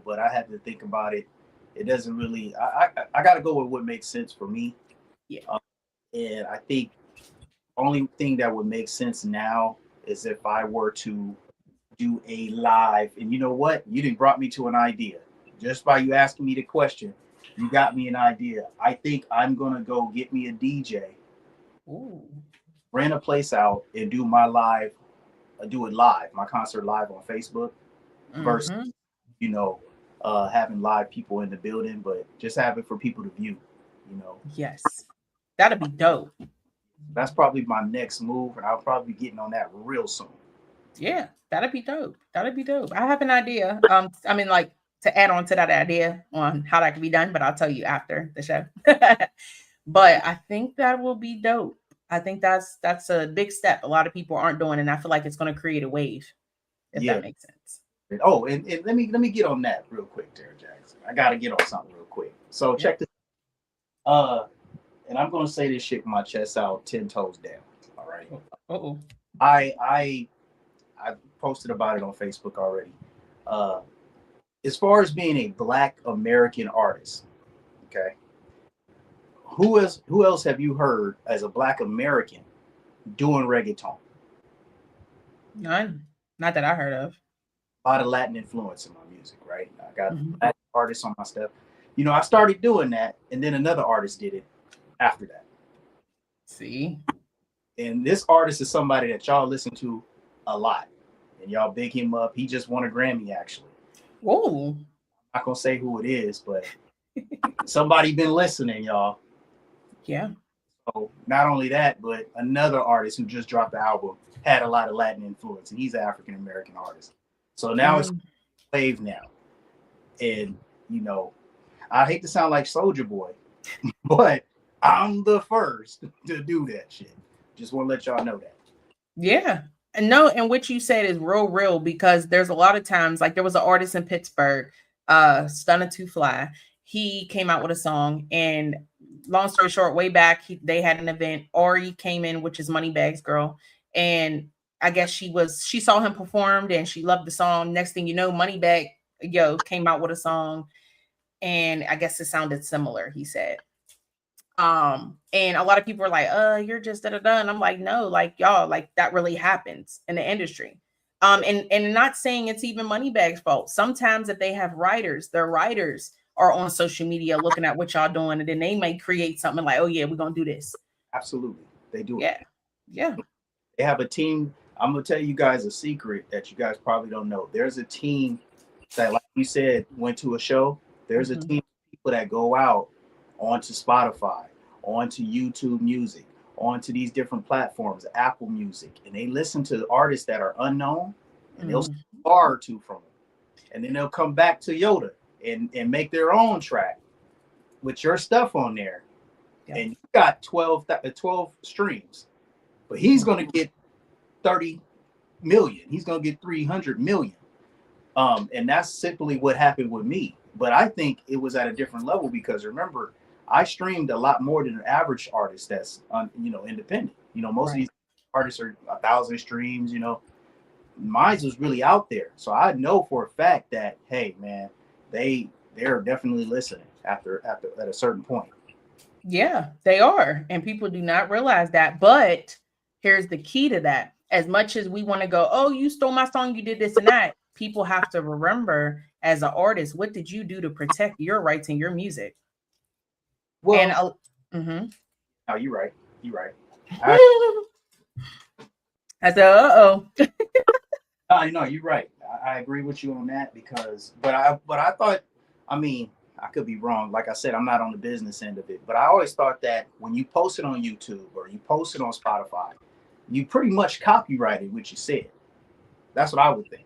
but I had to think about it. It doesn't really. I got to go with what makes sense for me. Yeah. And I think only thing that would make sense now is if I were to do a live. And you know what? You didn't brought me to an idea. Just by you asking me the question, you got me an idea. I think I'm gonna go get me a DJ, Ooh. rent a place out, and do do it live, my concert live on Facebook, versus having live people in the building, but just have it for people to view. Yes. That'd be dope. That's probably my next move, and I'll probably be getting on that real soon. Yeah, that'd be dope. That'd be dope. I have an idea. I mean, like to add on to that idea on how that can be done, but I'll tell you after the show. But I think that will be dope. I think that's a big step. A lot of people aren't doing, and I feel like it's going to create a wave. If that makes sense. Oh, and let me get on that real quick, Tara Jackson. I gotta get on something real quick. So check this. And I'm gonna say this shit with my chest out, 10 toes down. All right. Uh-oh. I posted about it on Facebook already. As far as being a Black American artist, okay, who else have you heard as a Black American doing reggaeton? None. Not that I heard of. A lot of Latin influence in my music, right? I got Latin artists on my stuff. I started doing that, and then another artist did it after that. See? And this artist is somebody that y'all listen to a lot, and y'all big him up. He just won a Grammy, actually. Oh. I'm not gonna say who it is, but somebody been listening, y'all. Yeah. So not only that, but another artist who just dropped the album had a lot of Latin influence, and he's an African American artist. So now it's wave now, and I hate to sound like Soulja Boy, but I'm the first to do that shit. Just want to let y'all know that. Yeah. And no, and what you said is real because there's a lot of times, like there was an artist in Pittsburgh, Stunna 2 Fly. He came out with a song, and long story short, way back, they had an event. Ori came in, which is Moneybags Girl, and I guess she saw him performed and she loved the song. Next thing you know, Moneybagg came out with a song, and I guess it sounded similar, he said. And a lot of people are like, you're just da-da-da. And I'm like, no, like y'all, like that really happens in the industry. And not saying it's even Moneybagg's fault. Sometimes if they have writers, their writers are on social media looking at what y'all doing, and then they may create something like, oh yeah, we're gonna do this. Absolutely. They do Yeah. it. Yeah. They have a team. I'm gonna tell you guys a secret that you guys probably don't know. There's a team that, like you said, went to a show. There's a team of people that go out onto Spotify, onto YouTube Music, onto these different platforms, Apple Music, and they listen to artists that are unknown, and they'll steal a bar or two from them, and then they'll come back to Yoda and make their own track with your stuff on there, and you got 12 streams, but he's gonna get 30 million. He's gonna get 300 million. And that's simply what happened with me. But I think it was at a different level because remember, I streamed a lot more than an average artist that's independent. Most of these artists are 1,000 streams. Mine was really out there, so I know for a fact that hey, man, they're definitely listening at a certain point. Yeah, they are, and people do not realize that. But here's the key to that: as much as we want to go, oh, you stole my song, you did this and that, people have to remember, as an artist, what did you do to protect your rights and your music? Well, and no, you're right. You're right. I said, No, you're right. I agree with you on that but I thought, I could be wrong. Like I said, I'm not on the business end of it, but I always thought that when you post it on YouTube or you post it on Spotify, you pretty much copyrighted what you said. That's what I would think.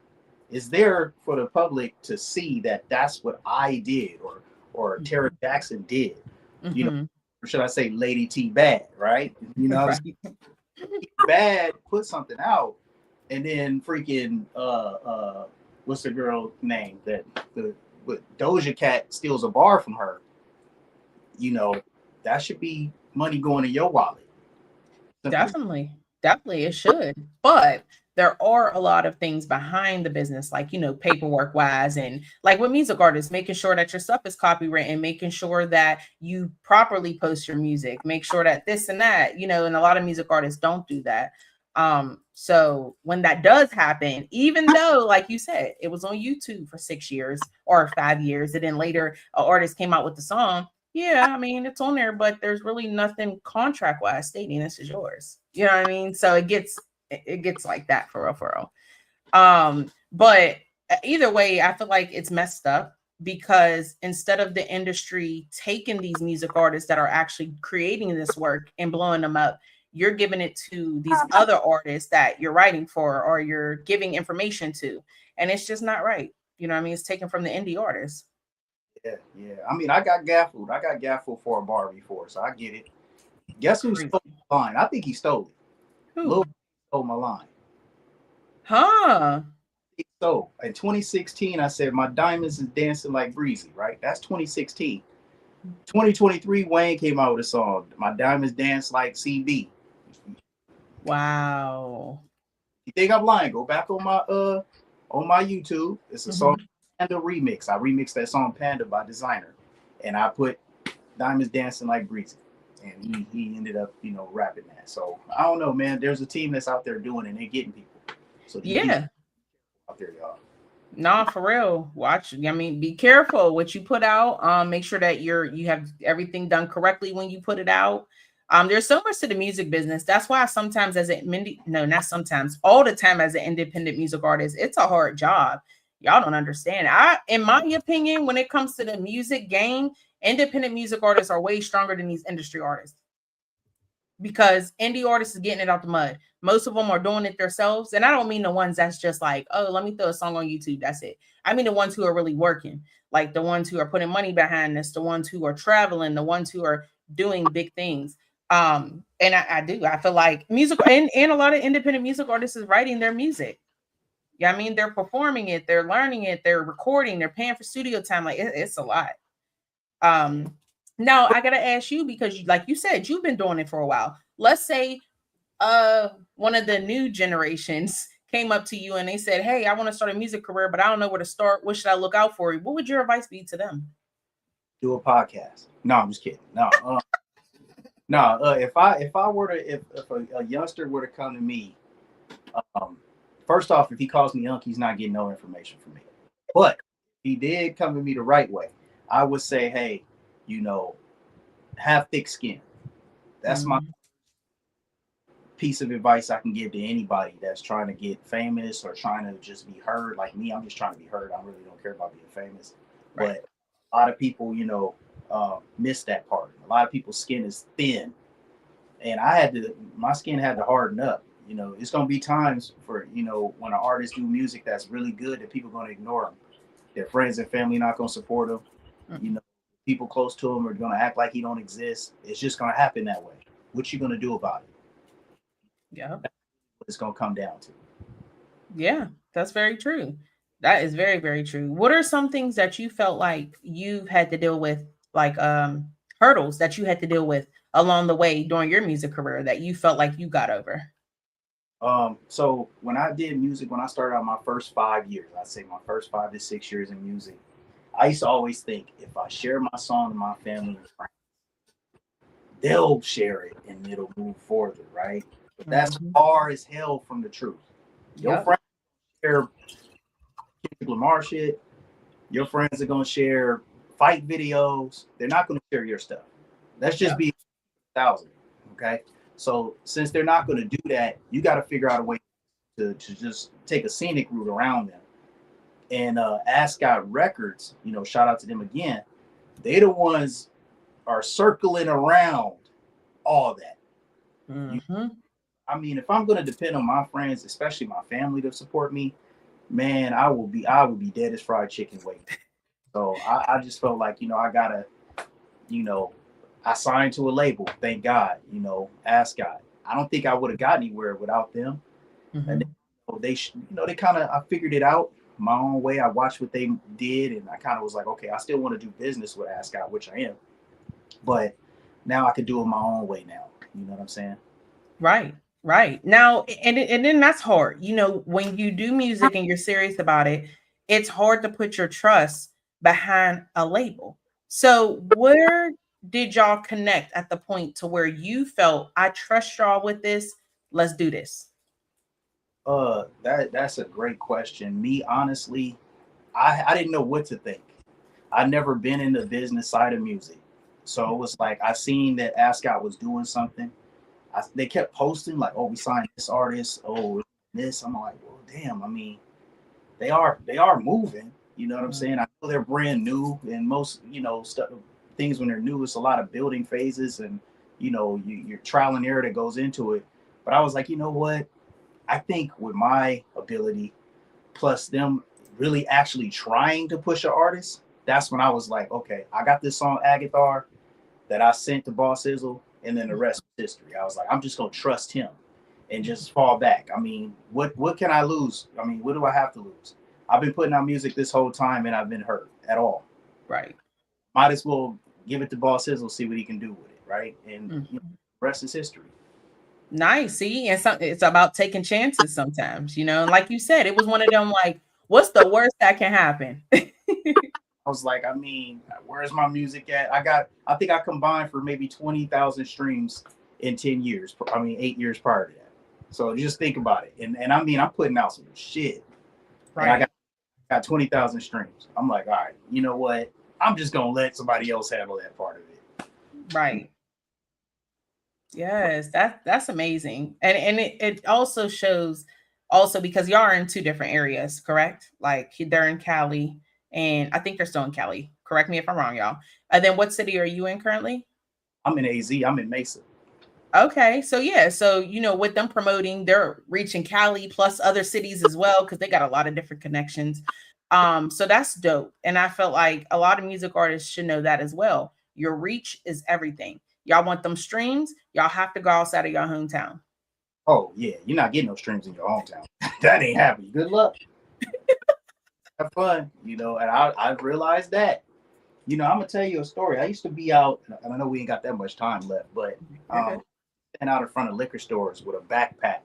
It's there for the public to see that that's what I did or Terry Jackson did. Or should I say Lady T Bad, right? Right. T Bad put something out, and then freaking what's the girl name that Doja Cat steals a bar from her? That should be money going in your wallet. Definitely it should. But there are a lot of things behind the business, like, paperwork wise, and like with music artists, making sure that your stuff is copywritten, making sure that you properly post your music, make sure that this and that, and a lot of music artists don't do that. So when that does happen, even though, like you said, it was on YouTube for 6 years or 5 years, and then later an artist came out with the song, it's on there, but there's really nothing contract wise stating this is yours. You know what I mean? So it gets like that for real. But either way, I feel like it's messed up because instead of the industry taking these music artists that are actually creating this work and blowing them up, you're giving it to these other artists that you're writing for or you're giving information to, and it's just not right. It's taken from the indie artists. Yeah. I got gaffled. I got gaffled for a bar before, so I get it. Guess who stole my line? I think he stole it. Who? Lil stole my line. Huh? He stole. In 2016, I said my diamonds is dancing like breezy. Right? That's 2016. 2023, Wayne came out with a song. My diamonds dance like CB. Wow. You think I'm lying? Go back on my YouTube. It's a song. Panda remix. I remixed that song Panda by Designer, and I put Diamonds Dancing Like Breezy, and he ended up rapping that. So I don't know, man. There's a team that's out there doing it, and they're getting people. So out there, y'all. Nah, for real. Watch. Be careful what you put out. Make sure that you have everything done correctly when you put it out. There's so much to the music business. That's why sometimes all the time as an independent music artist, it's a hard job. Y'all don't understand. In my opinion, when it comes to the music game, independent music artists are way stronger than these industry artists because indie artists is getting it out the mud. Most of them are doing it themselves. And I don't mean the ones that's just like, oh, let me throw a song on YouTube. That's it. I mean the ones who are really working, like the ones who are putting money behind this, the ones who are traveling, the ones who are doing big things. And I feel like music and a lot of independent music artists is writing their music. Yeah, they're performing it, they're learning it, they're recording, they're paying for studio time. Like it's a lot. Now I gotta ask you, because like you said, you've been doing it for a while. Let's say one of the new generations came up to you and they said, "Hey, I want to start a music career, but I don't know where to start. What should I look out for?" What would your advice be to them? Do a podcast. No, I'm just kidding. No, if I were to if a youngster were to come to me, first off, if he calls me Unc, he's not getting no information from me. But if he did come to me the right way, I would say, hey, have thick skin. That's my piece of advice I can give to anybody that's trying to get famous or trying to just be heard. Like me, I'm just trying to be heard. I really don't care about being famous. Right. But a lot of people, miss that part. A lot of people's skin is thin, and my skin had to harden up. It's gonna be times for when an artist do music that's really good that people are gonna ignore them. Their friends and family not gonna support them. People close to him are gonna act like he don't exist. It's just gonna happen that way. What you gonna do about it? Yeah, that's what it's gonna come down to. Yeah, that's very true. That is very, very true. What are some things that you felt like you had to deal with, like hurdles that you had to deal with along the way during your music career that you felt like you got over? So when I did music, when I started out my first 5 years, I'd say my first 5 to 6 years in music, I used to always think if I share my song with my family and friends, they'll share it and it'll move further, right? But that's far as hell from the truth. Your friends share Kendrick Lamar shit. Your friends are gonna share fight videos. They're not gonna share your stuff. Let's just be 1,000. Okay. So since they're not gonna do that, you got to figure out a way to just take a scenic route around them. And Ascot Records, shout out to them again. They the ones are circling around all that. If I'm gonna depend on my friends, especially my family, to support me, man, I would be dead as fried chicken waiting. So I just felt like, I gotta, I signed to a label, thank God, Ascot. I don't think I would have got anywhere without them. And they kind of, I figured it out my own way. I watched what they did, and I kind of was like, okay, I still want to do business with Ascot, which I am, but now I could do it my own way now. You know what I'm saying? Right. Now, and then that's hard. When you do music and you're serious about it, it's hard to put your trust behind a label. So where did y'all connect at the point to where you felt, I trust y'all with this, let's do this? That's a great question. Me, honestly, I didn't know what to think. I'd never been in the business side of music. So it was like, I seen that Ascot was doing something. They kept posting like, oh, we signed this artist. Oh, this. I'm like, well, damn. They are moving. You know what I'm saying? I know they're brand new, and most, things when they're new, it's a lot of building phases and, your trial and error that goes into it. But I was like, you know what? I think with my ability, plus them really actually trying to push an artist, that's when I was like, okay, I got this song Agathar that I sent to Boss Sizzle, and then the rest is history. I was like, I'm just gonna trust him and just fall back. What can I lose? What do I have to lose? I've been putting out music this whole time and I've been hurt at all. Right. Might as well give it to Boss Sizzle, see what he can do with it, right? And the rest is history. Nice. See, and it's about taking chances sometimes, and like you said, it was one of them, like, what's the worst that can happen? I was like, where's my music at? I think I combined for maybe 20,000 streams in 10 years. 8 years prior to that. So just think about it. And I'm putting out some shit. Right. And I got 20,000 streams. I'm like, all right, you know what? I'm just going to let somebody else handle that part of it. Right. Yes, that's amazing. And it also shows because y'all are in two different areas, correct? Like they're in Cali, and I think they're still in Cali. Correct me if I'm wrong, y'all. And then what city are you in currently? I'm in AZ. I'm in Mesa. Okay. So yeah. So, with them promoting, they're reaching Cali plus other cities as well, because they got a lot of different connections. So that's dope. And I felt like a lot of music artists should know that as well. Your reach is everything. Y'all want them streams, y'all have to go outside of your hometown. Oh, yeah. You're not getting no streams in your hometown. That ain't happening. Good luck. Have fun, and I realized that. I'm going to tell you a story. I used to be out, and I know we ain't got that much time left, but stand out in front of liquor stores with a backpack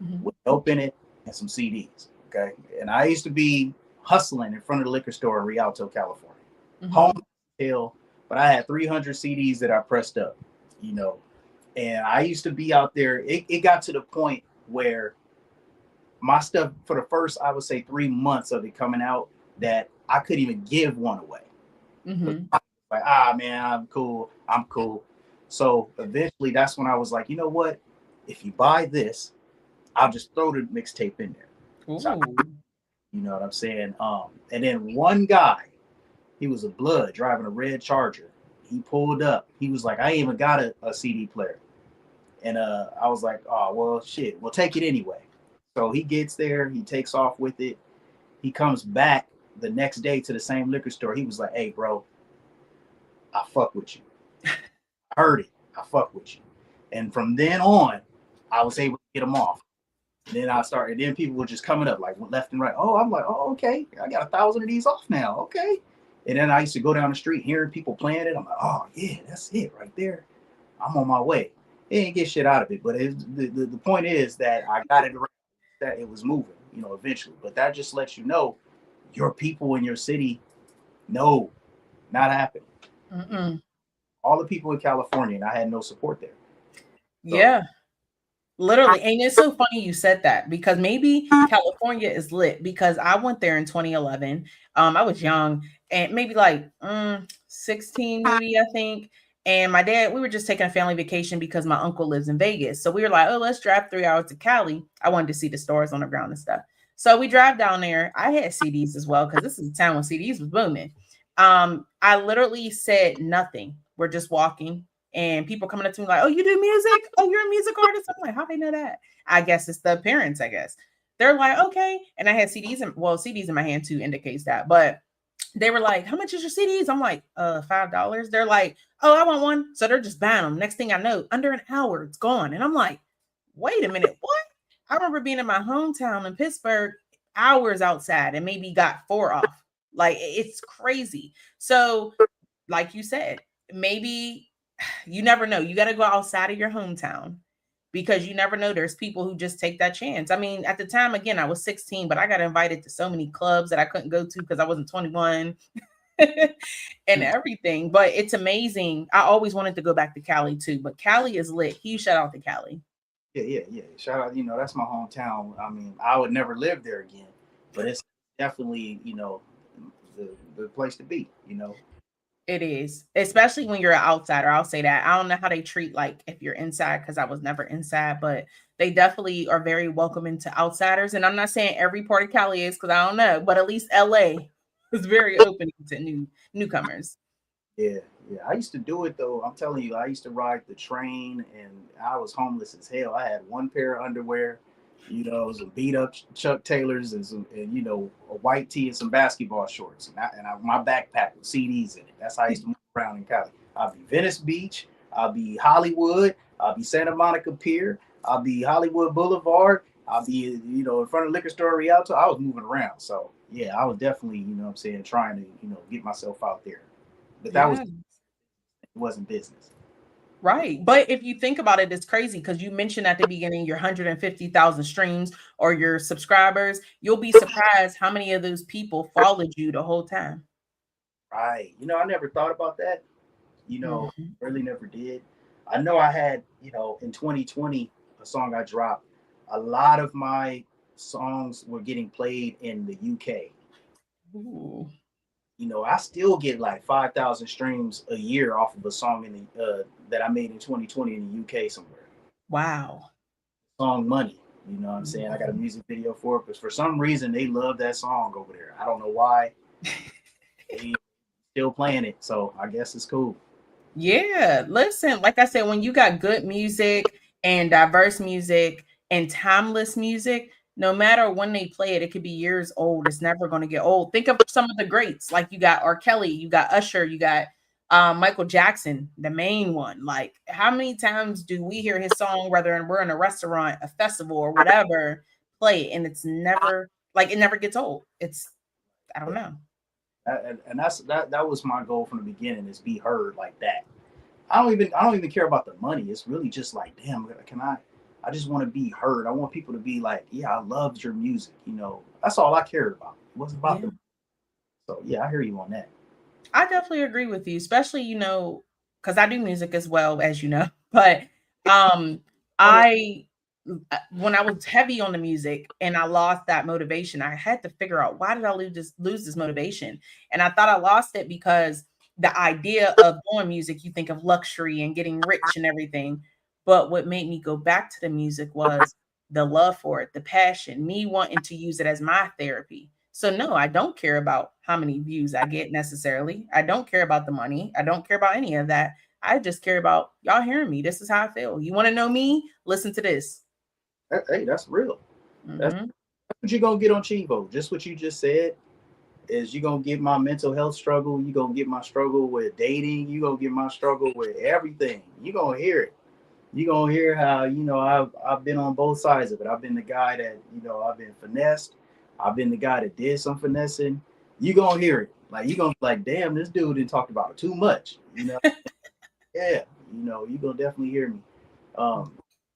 Mhm. with dope in it and some CDs. Okay. And I used to be hustling in front of the liquor store in Rialto, California. Mhm. Home hill, but I had 300 CDs that I pressed up, you know. And I used to be out there. It got to the point where my stuff, for the first, I would say 3 months of it coming out, that I couldn't even give one away. Mhm. Like, ah, man, I'm cool. I'm cool. So eventually, that's when I was like, you know what? If you buy this, I'll just throw the mixtape in there. So, Ooh. you know what I'm saying? And then one guy, he was a blood driving a red Charger. He pulled up. He was like, I ain't even got a CD player. And I was like, oh, well, shit, we'll take it anyway. So he gets there. He takes off with it. He comes back the next day to the same liquor store. He was like, hey, bro, I fuck with you. I heard it. I fuck with you. And from then on, I was able to get them off. And then I started, then people were just coming up like left and right. Oh, I'm like, oh, okay. I got 1,000 of these off now. Okay. And then I used to go down the street hearing people playing it. I'm like, oh, yeah, that's it right there. I'm on my way. It ain't get shit out of it. But the point is that I got it around, that it was moving, you know, eventually. But that just lets you know your people in your city, no, not happening. Mm-mm. All the people in California, and I had no support there. So, Yeah. Literally. And it's so funny you said that, because maybe California is lit, because I went there in 2011. I was young, and maybe like 16, maybe, I think. And my dad, we were just taking a family vacation because my uncle lives in Vegas. So we were like, oh, let's drive 3 hours to Cali. I wanted to see the stores on the ground and stuff. So we drive down there. I had CDs as well, because this is a town when CDs was booming. I literally said nothing. We're just walking, and people coming up to me like, oh, you do music? Oh, you're a music artist? I'm like, how they know that? I guess it's the appearance, I guess. They're like, okay. And I had CDs in my hand too, indicates that. But they were like, how much is your CDs? I'm like, $5. They're like, oh, I want one. So they're just buying them. Next thing I know, under an hour, it's gone. And I'm like, wait a minute, what? I remember being in my hometown in Pittsburgh, hours outside, and maybe got 4 off. Like, it's crazy. So, like you said, maybe you never know. You got to go outside of your hometown, because you never know. There's people who just take that chance. I mean, at the time, again, I was 16, but I got invited to so many clubs that I couldn't go to because I wasn't 21 and everything. But it's amazing. I always wanted to go back to Cali too, but Cali is lit. Huge shout out to Cali. yeah. Shout out, you know, that's my hometown. I mean, I would never live there again, but it's definitely, you know, the place to be, you know. It is, especially when you're an outsider. I'll say that. I don't know how they treat, like, if you're inside, because I was never inside, but they definitely are very welcoming to outsiders. And I'm not saying every part of Cali is, because I don't know, but at least LA is very open to newcomers. Yeah. I used to do it though. I'm telling you, I used to ride the train, and I was homeless as hell. I had one pair of underwear, you know, some beat up Chuck Taylors, and you know, a white tee and some basketball shorts, and my backpack with CDs in it. That's how I used to move around in Cali. I'll be Venice Beach, I'll be Hollywood, I'll be Santa Monica Pier, I'll be Hollywood Boulevard, I'll be, you know, in front of the liquor store Rialto. I was moving around. So yeah, I was definitely, you know what I'm saying, trying to, you know, get myself out there. But that was, Yeah. it wasn't business. Right. But if you think about it, it's crazy, because you mentioned at the beginning your 150,000 streams or your subscribers. You'll be surprised how many of those people followed you the whole time. Right. You know, I never thought about that. You know, Mhm. really never did. I know I had, you know, in 2020, a song I dropped, a lot of my songs were getting played in the UK. Ooh. You know, I still get like 5,000 streams a year off of a song in the that I made in 2020 in the UK somewhere. Wow. Song Money. You know what I'm saying? I got a music video for it, but for some reason they love that song over there. I don't know why. They still playing it, so I guess it's cool. Yeah, listen, like I said, when you got good music and diverse music and timeless music, no matter when they play it, it could be years old. It's never going to get old. Think of some of the greats, like you got R. Kelly, you got Usher, you got Michael Jackson, the main one. Like, how many times do we hear his song, whether we're in a restaurant, a festival, or whatever, play it, and it's never, like, it never gets old. It's, I don't know. And that was my goal from the beginning, is be heard like that. I don't even care about the money. It's really just like, damn, I just want to be heard. I want people to be like, yeah, I loved your music. You know, that's all I cared about. It wasn't about the. So yeah, I hear you on that. I definitely agree with you, especially, because I do music as well, as you know. But I when I was heavy on the music and I lost that motivation, I had to figure out, why did I lose this motivation? And I thought I lost it because the idea of doing music, you think of luxury and getting rich and everything. But what made me go back to the music was the love for it, the passion, me wanting to use it as my therapy. So no, I don't care about how many views I get necessarily. I don't care about the money. I don't care about any of that. I just care about y'all hearing me. This is how I feel. You want to know me? Listen to this. Hey, that's real. That's Mm-hmm. what you're gonna get on Chivo. Just what you just said is you're gonna get my mental health struggle. You're gonna get my struggle with dating. You're gonna get my struggle with everything. You're gonna hear it. You're gonna hear how, I've been on both sides of it. I've been the guy that, I've been finessed. I've been the guy that did some finessing. You're gonna hear it. Like, you're gonna be like, damn, this dude didn't talk about it too much. Yeah, you're gonna definitely hear me.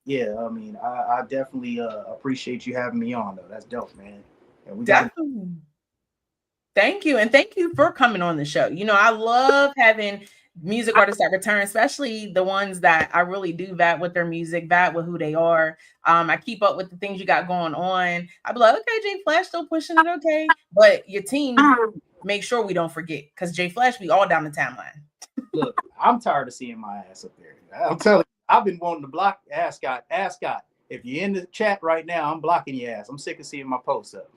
Yeah, I mean, I definitely appreciate you having me on though. That's dope, man. And we got Definitely. Thank you. And thank you for coming on the show. I love having music artists that return, especially the ones that I really do vibe with their music, vibe with who they are. I keep up with the things you got going on. I'd be like, okay, Jaye Flash still pushing it, okay. But your team, make sure we don't forget, because Jaye Flash be all down the timeline. look, I'm tired of seeing my ass up there. I'm telling you, I've been wanting to block Ascot. Ascot, if you're in the chat right now, I'm blocking your ass. I'm sick of seeing my posts up.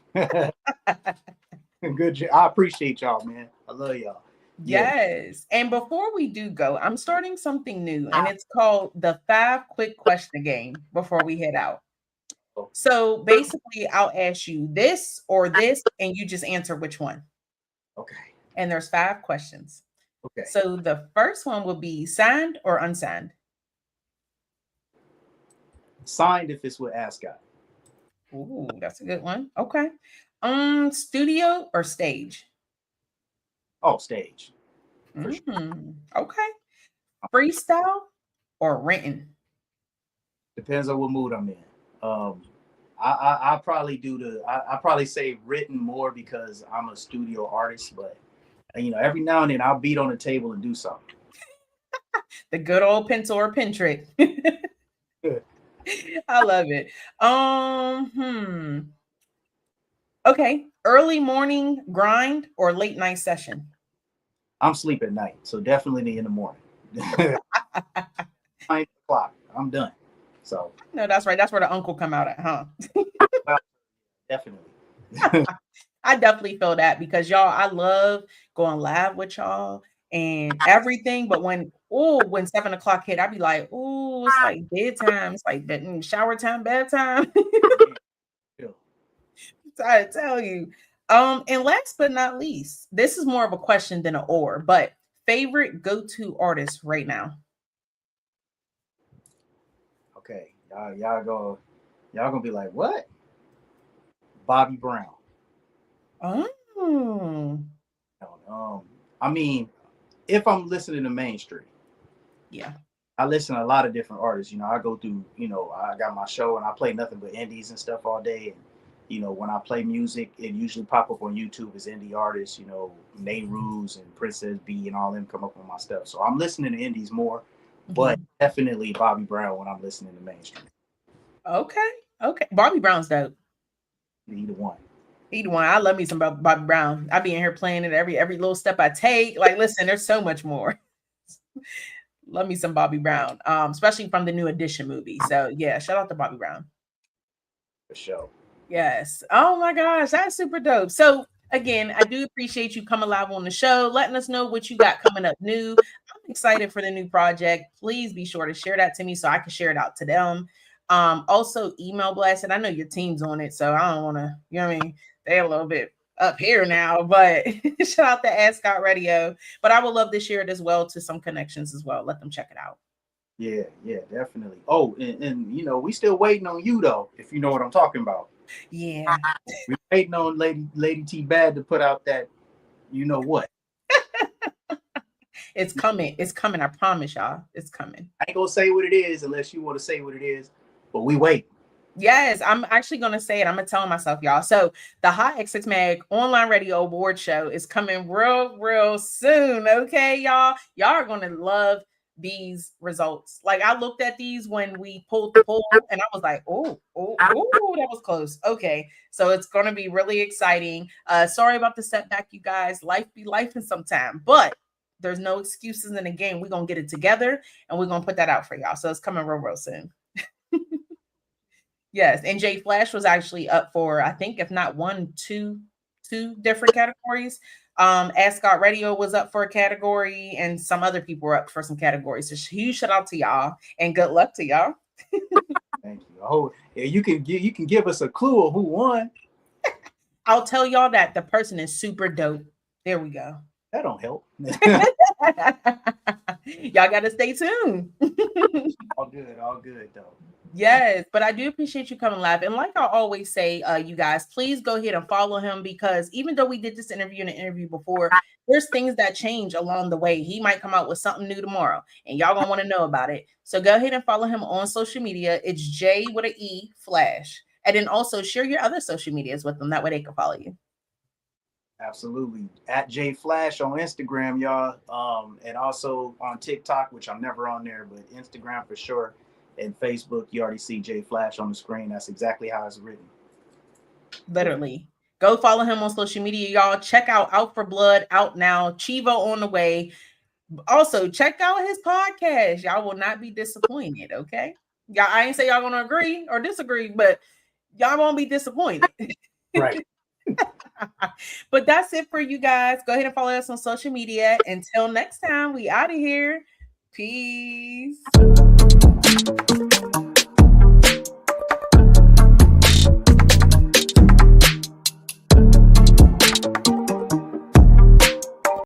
Good job. I appreciate y'all, man. I love y'all. Yes. And before we do go, I'm starting something new, and it's called the 5 quick question game before we head out. So basically, I'll ask you this or this, and you just answer which one. Okay. And there's 5 questions. Okay. So the first one will be signed or unsigned. Signed if it's with Ascot. Ooh, that's a good one. Okay. Studio or stage? Oh, stage. For sure. Okay. Freestyle or written? Depends on what mood I'm in. I probably I probably say written more because I'm a studio artist, but every now and then I'll beat on the table and do something. The good old pencil or pen trick. I love it. Okay. Early morning grind or late night session? I'm sleep at night, so definitely in the morning. 9 o'clock, I'm done. So No, that's right. That's where the uncle come out at, huh? definitely. I definitely feel that, because y'all, I love going live with y'all and everything. But when 7 o'clock hit, I'd be like, oh, it's like bedtime. It's like shower time, bedtime. I tell you. And last but not least, this is more of a question than an or, but favorite go-to artist right now. Okay, y'all gonna be like, what? Bobby Brown. Oh. I mean, if I'm listening to mainstream, Yeah. I listen to a lot of different artists. I go through, I got my show and I play nothing but indies and stuff all day. And, when I play music, it usually pop up on YouTube as indie artists, Nehru's and Princess B and all them come up on my stuff. So I'm listening to indies more, but definitely Bobby Brown when I'm listening to mainstream. Okay. Bobby Brown's dope. Either one. I love me some Bobby Brown. I be in here playing it every little step I take. Like, listen, there's so much more. Love me some Bobby Brown, especially from the New Edition movie. So yeah, shout out to Bobby Brown. For sure. Yes. Oh my gosh, that's super dope. So again, I do appreciate you coming live on the show, letting us know what you got coming up new. I'm excited for the new project. Please be sure to share that to me so I can share it out to them. Also email blast, and I know your team's on it, so I don't want to, what I mean? They're a little bit up here now, but shout out to Ascot Radio. But I would love to share it as well to some connections as well. Let them check it out. Yeah, definitely. Oh, and we still waiting on you though, if you know what I'm talking about. Yeah. We're waiting on Lady T Bad to put out that, what. It's coming. It's coming. I promise y'all. It's coming. I ain't gonna say what it is unless you want to say what it is, but we wait. Yes, I'm actually going to say it. I'm going to tell myself, y'all. So the Hot X6 Mag Online Radio Award Show is coming real soon. Okay, y'all. Y'all are going to love these results. Like, I looked at these when we pulled the poll and I was like, oh, that was close. Okay, so it's going to be really exciting. Sorry about the setback, you guys. Life be life in some time, but there's no excuses in the game. We're going to get it together and we're going to put that out for y'all. So it's coming real soon. Yes, and Jaye Flash was actually up for, I think, if not one, two different categories. Ascot Radio was up for a category, and some other people were up for some categories. So huge shout out to y'all, and good luck to y'all. Thank you. Oh, yeah, you can give us a clue of who won. I'll tell y'all that the person is super dope. There we go. That don't help. Y'all got to stay tuned. All good though. Yes, but I do appreciate you coming live. And like I always say, you guys, please go ahead and follow him, because even though we did this interview in an interview before, there's things that change along the way. He might come out with something new tomorrow and y'all gonna want to know about it. So go ahead and follow him on social media. It's Jaye with an E Flash. And then also share your other social medias with them. That way they can follow you. Absolutely. At Jaye Flash on Instagram, y'all. And also on TikTok, which I'm never on there, but Instagram for sure. And Facebook, you already see Jaye Flash on the screen. That's exactly how it's written. Literally. Go follow him on social media, y'all. Check out Out for Blood, out now. Chivo on the way. Also, check out his podcast. Y'all will not be disappointed, okay? Y'all, I ain't say y'all gonna agree or disagree, but y'all won't be disappointed. Right. But that's it for you guys. Go ahead and follow us on social media. Until next time, we out of here. Peace.